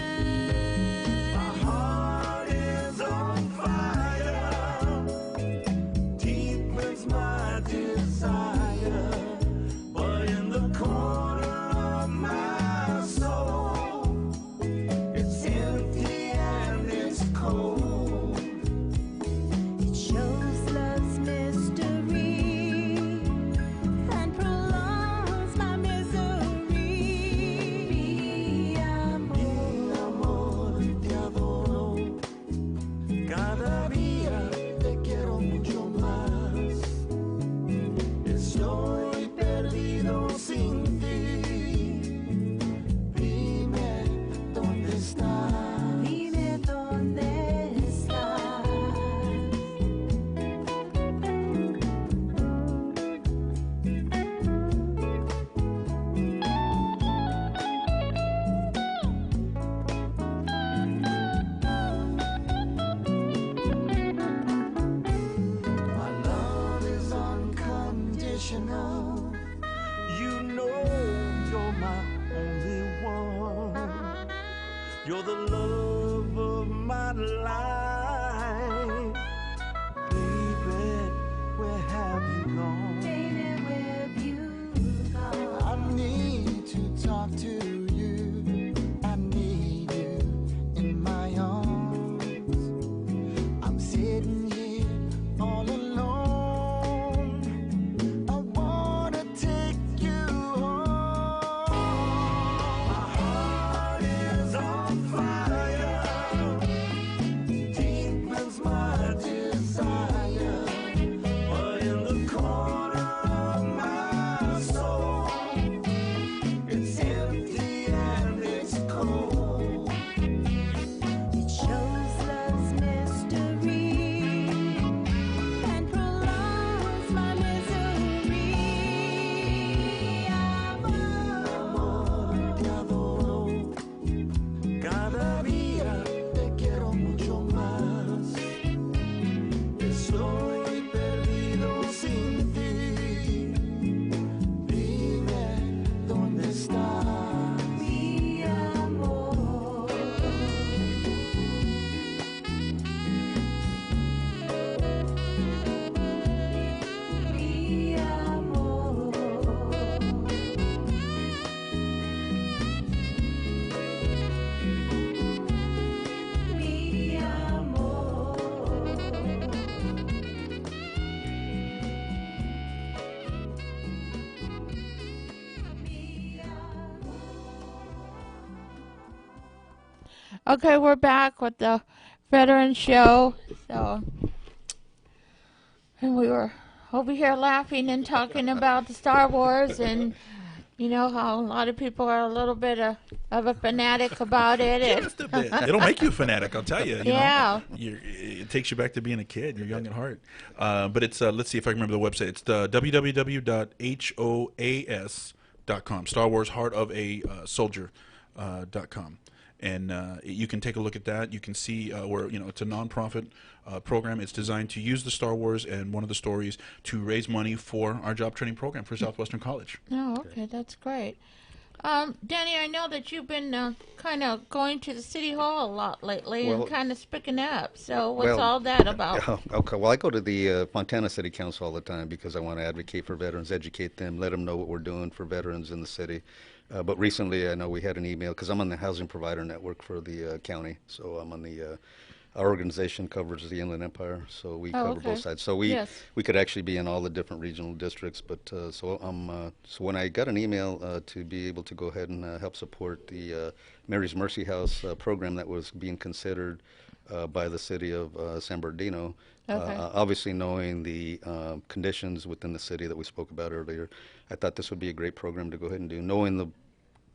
My heart is on fire. Deepens my desire. But in the corner of my soul, it's empty and it's cold. It shows love's mystery and prolongs my misery. Mi amor, te adoro. Cada día te quiero mucho más. Estoy perdido sin ti. Dime dónde estás. Dime dónde estás. My love is unconditional. You know you're my only one. You're the love of my life. Baby, where have you gone? Baby, where have you gone? I need to talk to you. I need you in my arms. I'm sitting here all alone. I wanna take you home. My heart is on fire. Deepens my desire. But in the corner of my soul, it's empty and it's cold. It shows love's mystery and prolongs my misery. Amor, te adoro. Cada día te quiero mucho más. Estoy perdido sin ti. Dime dónde estás, mi amor. Mi amor. Mi amor. Okay, we're back with the Veteran Show. So, and we were over here laughing and talking about the Star Wars, and you know how a lot of people are a little bit of a fanatic about it. Just a bit. It'll make you a fanatic, I'll tell you. You Yeah. know, it takes you back to being a kid. You're young at heart. But it's, let's see if I can remember the website. It's the www.hoas.com. Star Wars Heart of a Soldier.com. And you can take a look at that. You can see where, you know, it's a nonprofit program. It's designed to use the Star Wars and one of the stories to raise money for our job training program for Southwestern College. Oh, okay, that's great. Danny, I know that you've been kind of going to the City Hall a lot lately and Well- kind of speaking up. So what's Well, all that about? Okay, well, I go to the Fontana City Council all the time because I want to advocate for veterans, educate them, let them know what we're doing for veterans in the city. But recently, I know we had an email, because I'm on the Housing Provider Network for the county, so I'm on the our organization covers the Inland Empire, so we cover okay. both sides. So we could actually be in all the different regional districts. But so when I got an email to be able to go ahead and help support the Mary's Mercy House program that was being considered by the city of San Bernardino. Okay. Obviously, knowing the conditions within the city that we spoke about earlier, I thought this would be a great program to go ahead and do. Knowing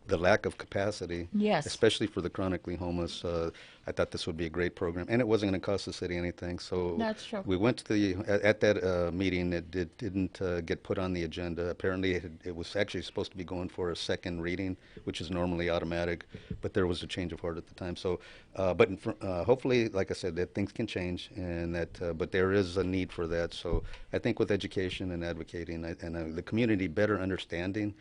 the lack of capacity, Yes. especially for the chronically homeless, I thought this would be a great program, and it wasn't going to cost the city anything. So That's true. we went to at that meeting. It didn't get put on the agenda. Apparently, it was actually supposed to be going for a second reading, which is normally automatic, but there was a change of heart at the time. So, hopefully, like I said, that things can change, and that but there is a need for that. So I think with education and advocating and the community better understanding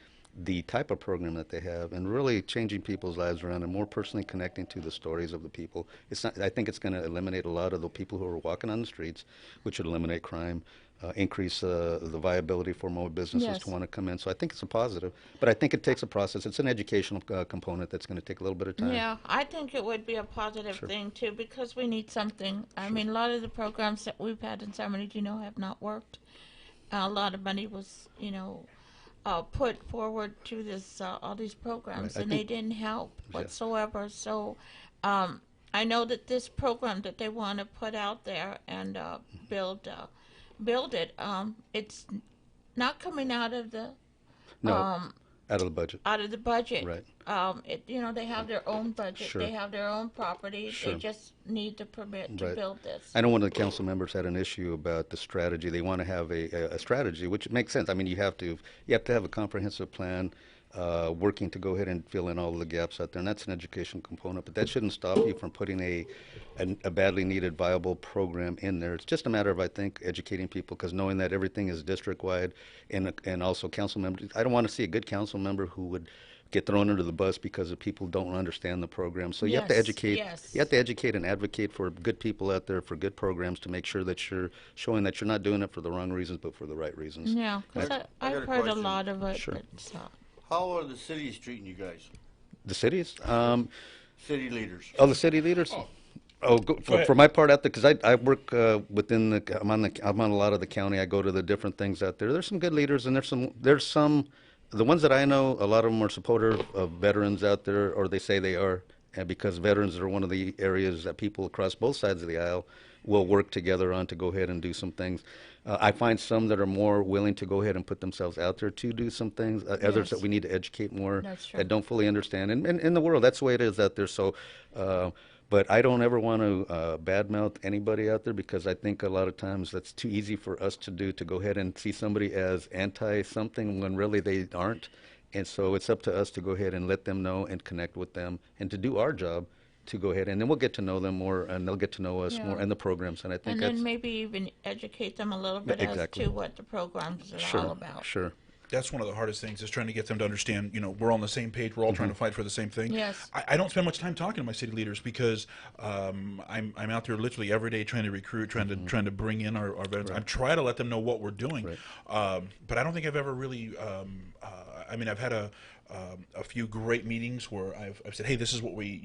the type of program that they have and really changing people's lives around and more personally connecting to the stories of the people. I think it's going to eliminate a lot of the people who are walking on the streets, which would eliminate crime, increase the viability for more businesses to want to come in. So I think it's a positive, but I think it takes a process. It's an educational component that's going to take a little bit of time. Yeah, I think it would be a positive thing too because we need something. I mean, a lot of the programs that we've had in San Bernardino have not worked. A lot of money was, put forward to this all these programs, and they didn't help whatsoever. So I know that this program that they want to put out there and build it, it's not coming out of the out of the budget. Out of the budget, right? They have their own budget. Sure. They have their own property. Sure. They just need the permit to build this. I know one of the council members had an issue about the strategy. They want to have a strategy, which makes sense. I mean, you have to have a comprehensive plan, working to go ahead and fill in all of the gaps out there, and that's an education component. But that shouldn't stop you from putting a badly needed, viable program in there. It's just a matter of, I think, educating people, because knowing that everything is district-wide and also council members. I don't want to see a good council member who would get thrown under the bus because of people don't understand the program. So you have to educate. Yes. You have to educate and advocate for good people out there, for good programs, to make sure that you're showing that you're not doing it for the wrong reasons, but for the right reasons. Yeah, because I've heard a lot of it. Sure. How are the cities treating you guys? The cities? City leaders. Oh, the city leaders? For my part out there, because I work within I'm on a lot of the county. I go to the different things out there. There's some good leaders, and there's some. The ones that I know, a lot of them are supportive of veterans out there, or they say they are, and because veterans are one of the areas that people across both sides of the aisle will work together on to go ahead and do some things. I find some that are more willing to go ahead and put themselves out there to do some things. Others that we need to educate more, that don't fully understand. And in the world, that's the way it is out there. So, but I don't ever want to badmouth anybody out there, because I think a lot of times that's too easy for us to do, to go ahead and see somebody as anti-something when really they aren't. And so it's up to us to go ahead and let them know and connect with them and to do our job to go ahead, and then we'll get to know them more, and they'll get to know us more, and the programs. And I think then maybe even educate them a little bit as to what the programs are all about. Sure. That's one of the hardest things, is trying to get them to understand, we're on the same page. We're all trying to fight for the same thing. Yes. I don't spend much time talking to my city leaders, because I'm out there literally every day trying to recruit, trying to bring in our veterans. Right. I'm trying to let them know what we're doing. Right. But I don't think I've ever really, I've had a few great meetings where I've said, hey, this is what we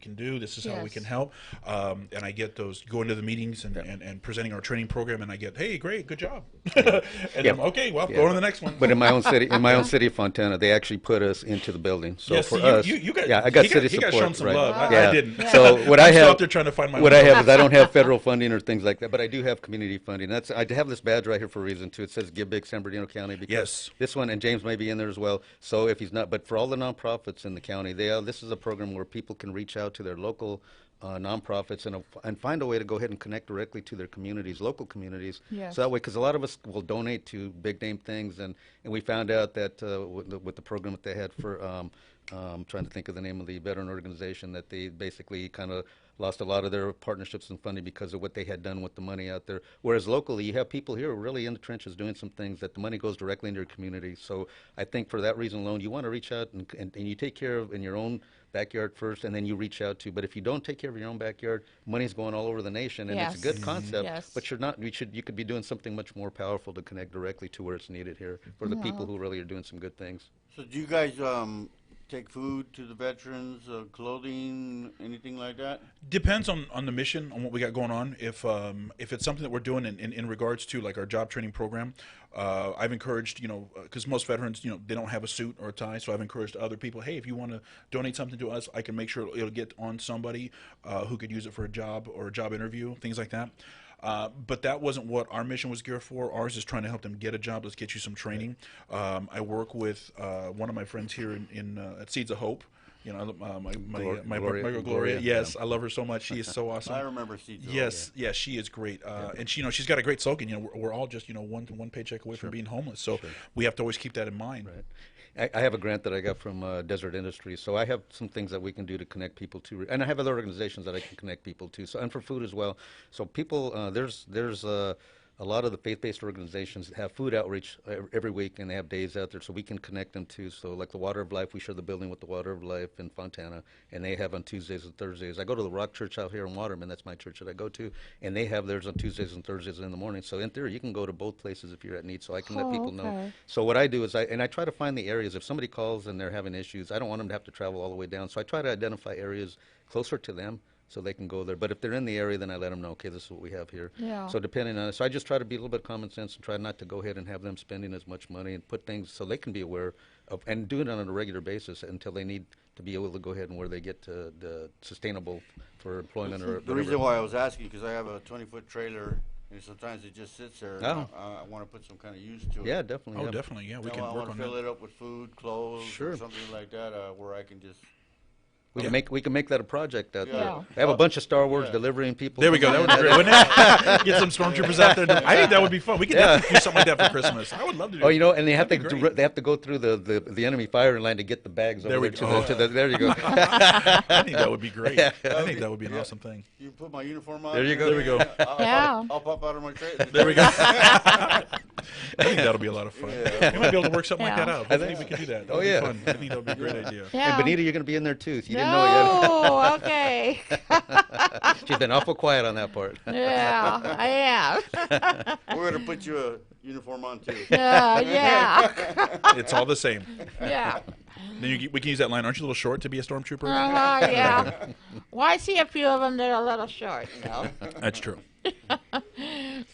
can do. This is how we can help. And I get those, go into the meetings and presenting our training program, and I get, hey, great, good job. And I'm okay, well, go to the next one. But in my own city of Fontana, they actually put us into the building. So yes, for you, us, you got, I got city he support. got shown some right? love. Yeah. I didn't. So what I have, out there trying to find my what I have is I don't have federal funding or things like that, but I do have community funding. I have this badge right here for a reason too. It says Give Big San Bernardino County, because this one, and James may be in there as well. So if he's not, but for all the nonprofits in the county, this is a program where people can reach out to their local nonprofits and find a way to go ahead and connect directly to their communities, local communities. Yes. So that way, because a lot of us will donate to big name things, and we found out that with the program that they had for trying to think of the name of the veteran organization, that they basically kind of lost a lot of their partnerships and funding because of what they had done with the money out there. Whereas locally, you have people here really in the trenches doing some things that the money goes directly into your community. So I think for that reason alone, you want to reach out and you take care of in your own backyard first, and then you reach out to. But if you don't take care of your own backyard, money's going all over the nation, and it's a good concept. But you're not. You could be doing something much more powerful to connect directly to where it's needed here for the people who really are doing some good things. So do you guys take food to the veterans, clothing, anything like that? Depends on the mission, on what we got going on. If it's something that we're doing in regards to like our job training program, I've encouraged, because most veterans, they don't have a suit or a tie, so I've encouraged other people, hey, if you want to donate something to us, I can make sure it'll get on somebody who could use it for a job or a job interview, things like that. But that wasn't what our mission was geared for. Ours is trying to help them get a job. Let's get you some training. I work with one of my friends here at Seeds of Hope. My Gloria. Yes, I love her so much. She is so awesome. I remember Seeds of Yes, Hope. yeah, she is great. And she's got a great slogan. We're all just one paycheck away from being homeless. So we have to always keep that in mind. Right. I have a grant that I got from Desert Industries, so I have some things that we can do to connect people to, and I have other organizations that I can connect people to. So, and for food as well. So people, there's a lot of the faith-based organizations have food outreach every week, and they have days out there, so we can connect them to. So, like the Water of Life, we share the building with the Water of Life in Fontana, and they have on Tuesdays and Thursdays. I go to the Rock Church out here in Waterman. That's my church that I go to, and they have theirs on Tuesdays and Thursdays in the morning. So, in theory, you can go to both places if you're at need. So, I can let people know. So, what I do is I try to find the areas. If somebody calls and they're having issues, I don't want them to have to travel all the way down. So, I try to identify areas closer to them, so they can go there. But if they're in the area, then I let them know, okay, this is what we have here. Yeah. So depending on it, so I just try to be a little bit common sense and try not to go ahead and have them spending as much money and put things so they can be aware of, and do it on a regular basis until they need to be able to go ahead and where they get to the sustainable for employment or The reason why I was asking, because I have a 20-foot trailer, and sometimes it just sits there. Oh. I want to put some kind of use to it. Yeah, definitely. Oh, definitely. Yeah, we can I work want on to fill that. it up with food, clothes, Sure. or something like that, where I can just. We can make that a project out Yeah. there. I have a bunch of Star Wars delivering people. There we go. That would be great, wouldn't it? Get some stormtroopers out there. I think that would be fun. We could definitely do something like that for Christmas. I would love to do. Oh, and they have That'd be they have to go through the enemy firing line to get the bags over There there we go. to the there you go. I think that would be great. I think that would be an awesome thing. You put my uniform on. There you go. There we go. I'll pop out of my trailer. There we go. I think that'll be a lot of fun. Yeah. We might be able to work something like that out. I I think think we could do that. That Oh, would be yeah. fun. I think that would be a great idea. Yeah. And Benita, you're going to be in there too. You didn't know it yet. Oh, okay. She's been awful quiet on that part. Yeah, I am. We're going to put you a uniform on too. Yeah. It's all the same. Yeah. Then we can use that line. Aren't you a little short to be a stormtrooper? Yeah. Well, I see a few of them that are a little short, so. That's true.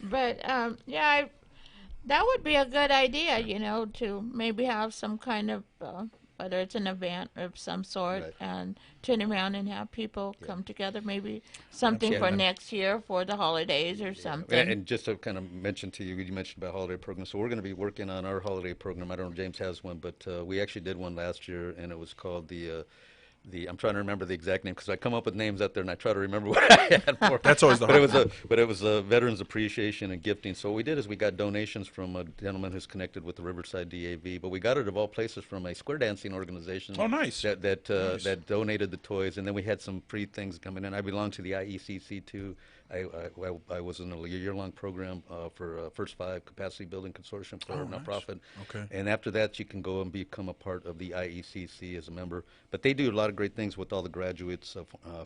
But, yeah, that would be a good idea, to maybe have some kind of, whether it's an event of some sort, Right. and turn around and have people come together, maybe something Yeah. for next year for the holidays or something. And just to kind of mention to you, you mentioned about holiday programs. So we're going to be working on our holiday program. I don't know if James has one, but we actually did one last year, and it was called the I'm trying to remember the exact name because I come up with names out there and I try to remember what I had for. That's always the but hard it was a Veterans Appreciation and Gifting. So what we did is we got donations from a gentleman who's connected with the Riverside DAV, but we got it of all places from a square dancing organization. Oh, nice. That donated the toys, and then we had some free things coming in. I belong to the IECC too. I was in a year-long program for First Five Capacity Building Consortium for a nonprofit. Okay. And after that, you can go and become a part of the IECC as a member. But they do a lot of great things with all the graduates,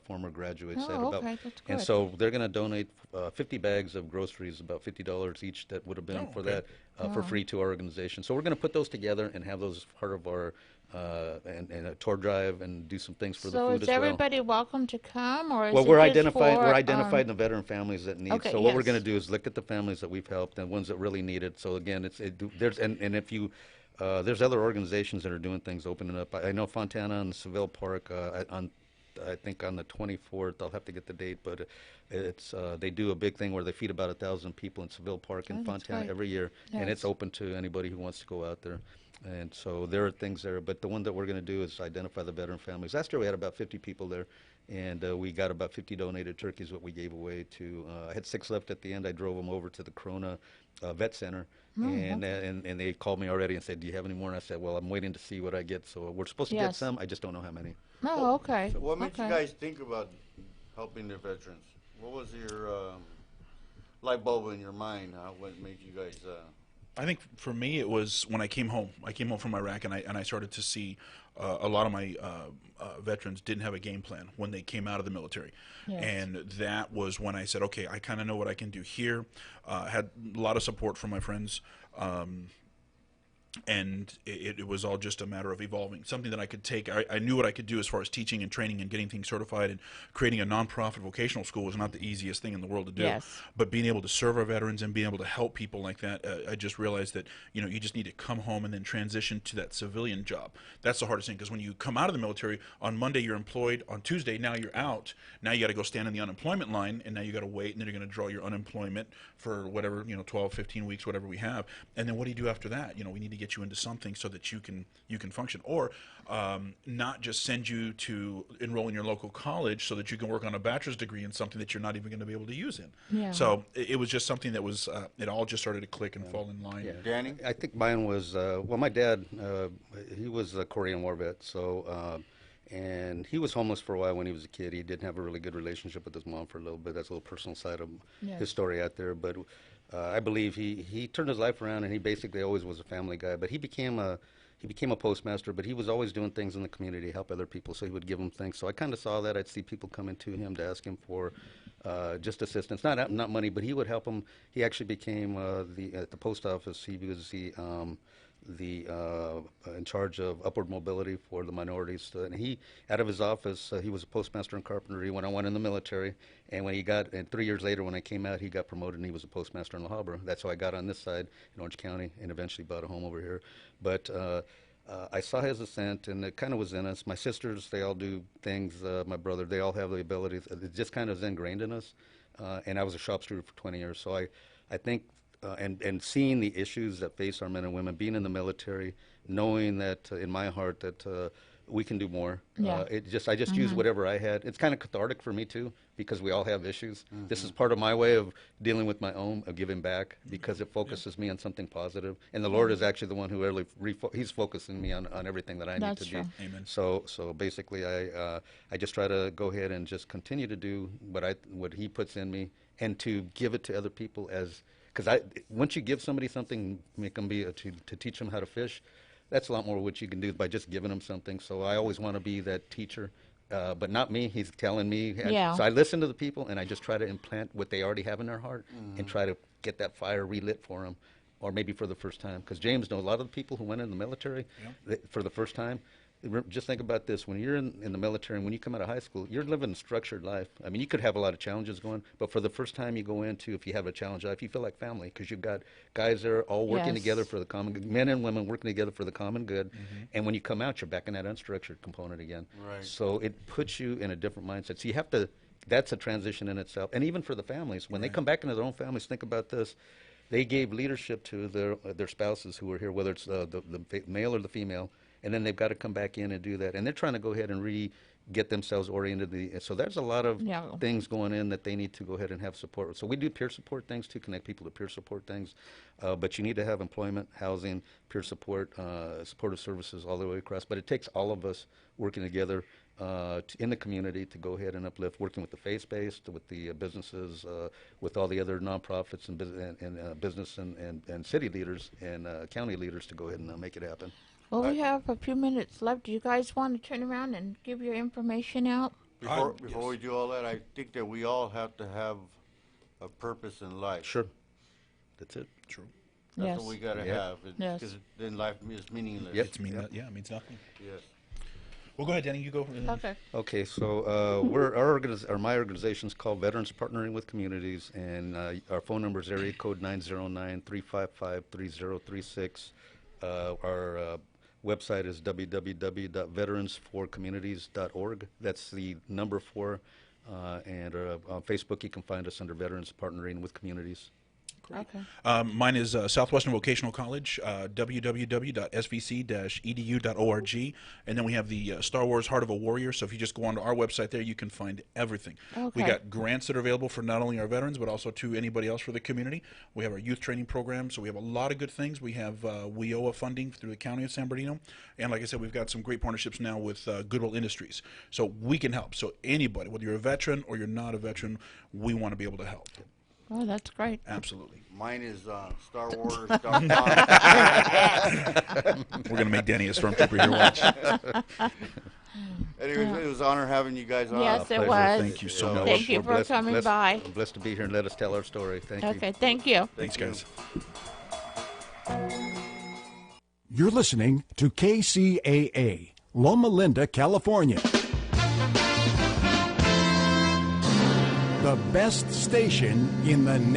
former graduates. They have Okay, that's and good. so they're going to donate 50 bags of groceries, about $50 each that would have been for that, for free to our organization. So we're going to put those together and have those as part of our and a tour drive and do some things for the So food is as well. everybody welcome to come, or is Well, it we're just identifying for, we're identifying the veteran families that need. Okay, so what we're yes. going to do is look at the families that we've helped and ones that really need it. So again, there's and if you there's other organizations that are doing things, opening up. I know Fontana and Seville Park I think on the 24th. I'll have to get the date, but it's they do a big thing where they feed about 1,000 people in Seville Park in Oh, that's Fontana great. every year, and Yes. it's open to anybody who wants to go out there. And so there are things there, but the one that we're going to do is identify the veteran families. Last year we had about 50 people there, and we got about 50 donated turkeys, what we gave away to. I had 6 left at the end. I drove them over to the Corona Vet Center, and they called me already and said, "Do you have any more?" And I said, "Well, I'm waiting to see what I get." So we're supposed to get Yes. some. I just don't know how many. Oh, okay. So what made okay. you guys think about helping the veterans? What was your light bulb in your mind? What made you guys? I think for me it was when I came home. I came home from Iraq and I started to see a lot of my veterans didn't have a game plan when they came out of the military. Yes. And that was when I said, okay, I kind of know what I can do here. Had a lot of support from my friends. and it was all just a matter of evolving. Something that I could take. I knew what I could do as far as teaching and training and getting things certified, and creating a nonprofit vocational school was not the easiest thing in the world to do. Yes. But being able to serve our veterans and being able to help people like that, I just realized that you just need to come home and then transition to that civilian job. That's the hardest thing, because when you come out of the military, on Monday you're employed, on Tuesday now you're out. Now you got to go stand in the unemployment line, and now you got to wait, and then you're going to draw your unemployment for whatever 12, 15 weeks, whatever we have, and then what do you do after that? We need to get you into something so that you can function, or not just send you to enroll in your local college so that you can work on a bachelor's degree in something that you're not even going to be able to use in. Yeah. So it was just something that was it all just started to click and fall in line. Yeah. Danny? I think mine was, my dad, he was a Korean War vet, so, and he was homeless for a while when he was a kid. He didn't have a really good relationship with his mom for a little bit. That's a little personal side of his story out there. But I believe he turned his life around, and he basically always was a family guy. But he became a postmaster, but he was always doing things in the community to help other people, so he would give them things. So I kind of saw that. I'd see people coming to him to ask him for just assistance, not money, but he would help them. He actually became at the post office. He was the in charge of upward mobility for the minorities. And he, out of his office, he was a postmaster and carpenter. He went in the military, and and 3 years later when I came out, he got promoted and he was a postmaster in La Habra. That's how I got on this side in Orange County, and eventually bought a home over here. But I saw his ascent, and it kind of was in us. My sisters, they all do things. My brother, they all have the abilities. It just kind of is ingrained in us. And I was a shop steward for 20 years, so I think. And seeing the issues that face our men and women, being in the military, knowing that in my heart that we can do more. Yeah. I just use whatever I had. It's kind of cathartic for me too, because we all have issues. This is part of my way of dealing with my own, of giving back, because it focuses me on something positive. And the Lord is actually the one who really He's focusing me on everything that I need to do. Amen. So basically, I just try to go ahead and just continue to do what He puts in me, and to give it to other people because once you give somebody something, make them to teach them how to fish, that's a lot more what you can do by just giving them something. So I always want to be that teacher, but not me. He's telling me. Yeah. So I listen to the people, and I just try to implant what they already have in their heart, and try to get that fire relit for them, or maybe for the first time. Because James knows a lot of the people who went in the military for the first time. Just think about this. When you're in the military and when you come out of high school, you're living a structured life. I mean, you could have a lot of challenges going, but for the first time you go into, if you have a challenge life, you feel like family, because you've got guys there all working together for the common good, men and women working together for the common good. And when you come out, you're back in that unstructured component again. Right. So it puts you in a different mindset. So you have to, that's a transition in itself. And even for the families, when they come back into their own families, think about this. They gave leadership to their spouses who were here, whether it's the male or the female, and then they've got to come back in and do that. And they're trying to go ahead and get themselves oriented. So there's a lot of things going in that they need to go ahead and have support with. So we do peer support things to connect people to peer support things. But you need to have employment, housing, peer support, supportive services all the way across. But it takes all of us working together in the community to go ahead and uplift, working with the faith-based, with the businesses, with all the other nonprofits and business and city leaders and county leaders to go ahead and make it happen. Well, we have a few minutes left. Do you guys want to turn around and give your information out? Before we do all that, I think that we all have to have a purpose in life. Sure. That's it. True. That's what we got to have. Yes. Because then life is meaningless. Yep. It means nothing. Yes. Well, go ahead, Danny. You go. Okay. Okay, so my organization is called Veterans Partnering with Communities, and our phone number is area code 909-355-3036. Our website is www.veteransforcommunities.org. That's the number 4. And on Facebook, you can find us under Veterans Partnering with Communities. Okay. Mine is Southwestern Vocational College, www.svc-edu.org. And then we have the Star Wars Heart of a Warrior. So if you just go onto our website there, you can find everything. Okay. We got grants that are available for not only our veterans, but also to anybody else for the community. We have our youth training program. So we have a lot of good things. We have WIOA funding through the County of San Bernardino. And like I said, we've got some great partnerships now with Goodwill Industries. So we can help. So anybody, whether you're a veteran or you're not a veteran, we want to be able to help. Oh, that's great. Absolutely. Mine is StarWars.com. We're going to make Danny a stormtrooper here. Watch. Anyways, it was an honor having you guys on. Yes, it Pleasure. was. Thank you so much. Thank you for coming by. I'm blessed to be here and let us tell our story. Thank you. Okay, thank you. Thanks, guys. You're listening to KCAA, Loma Linda, California. The best station in the nation.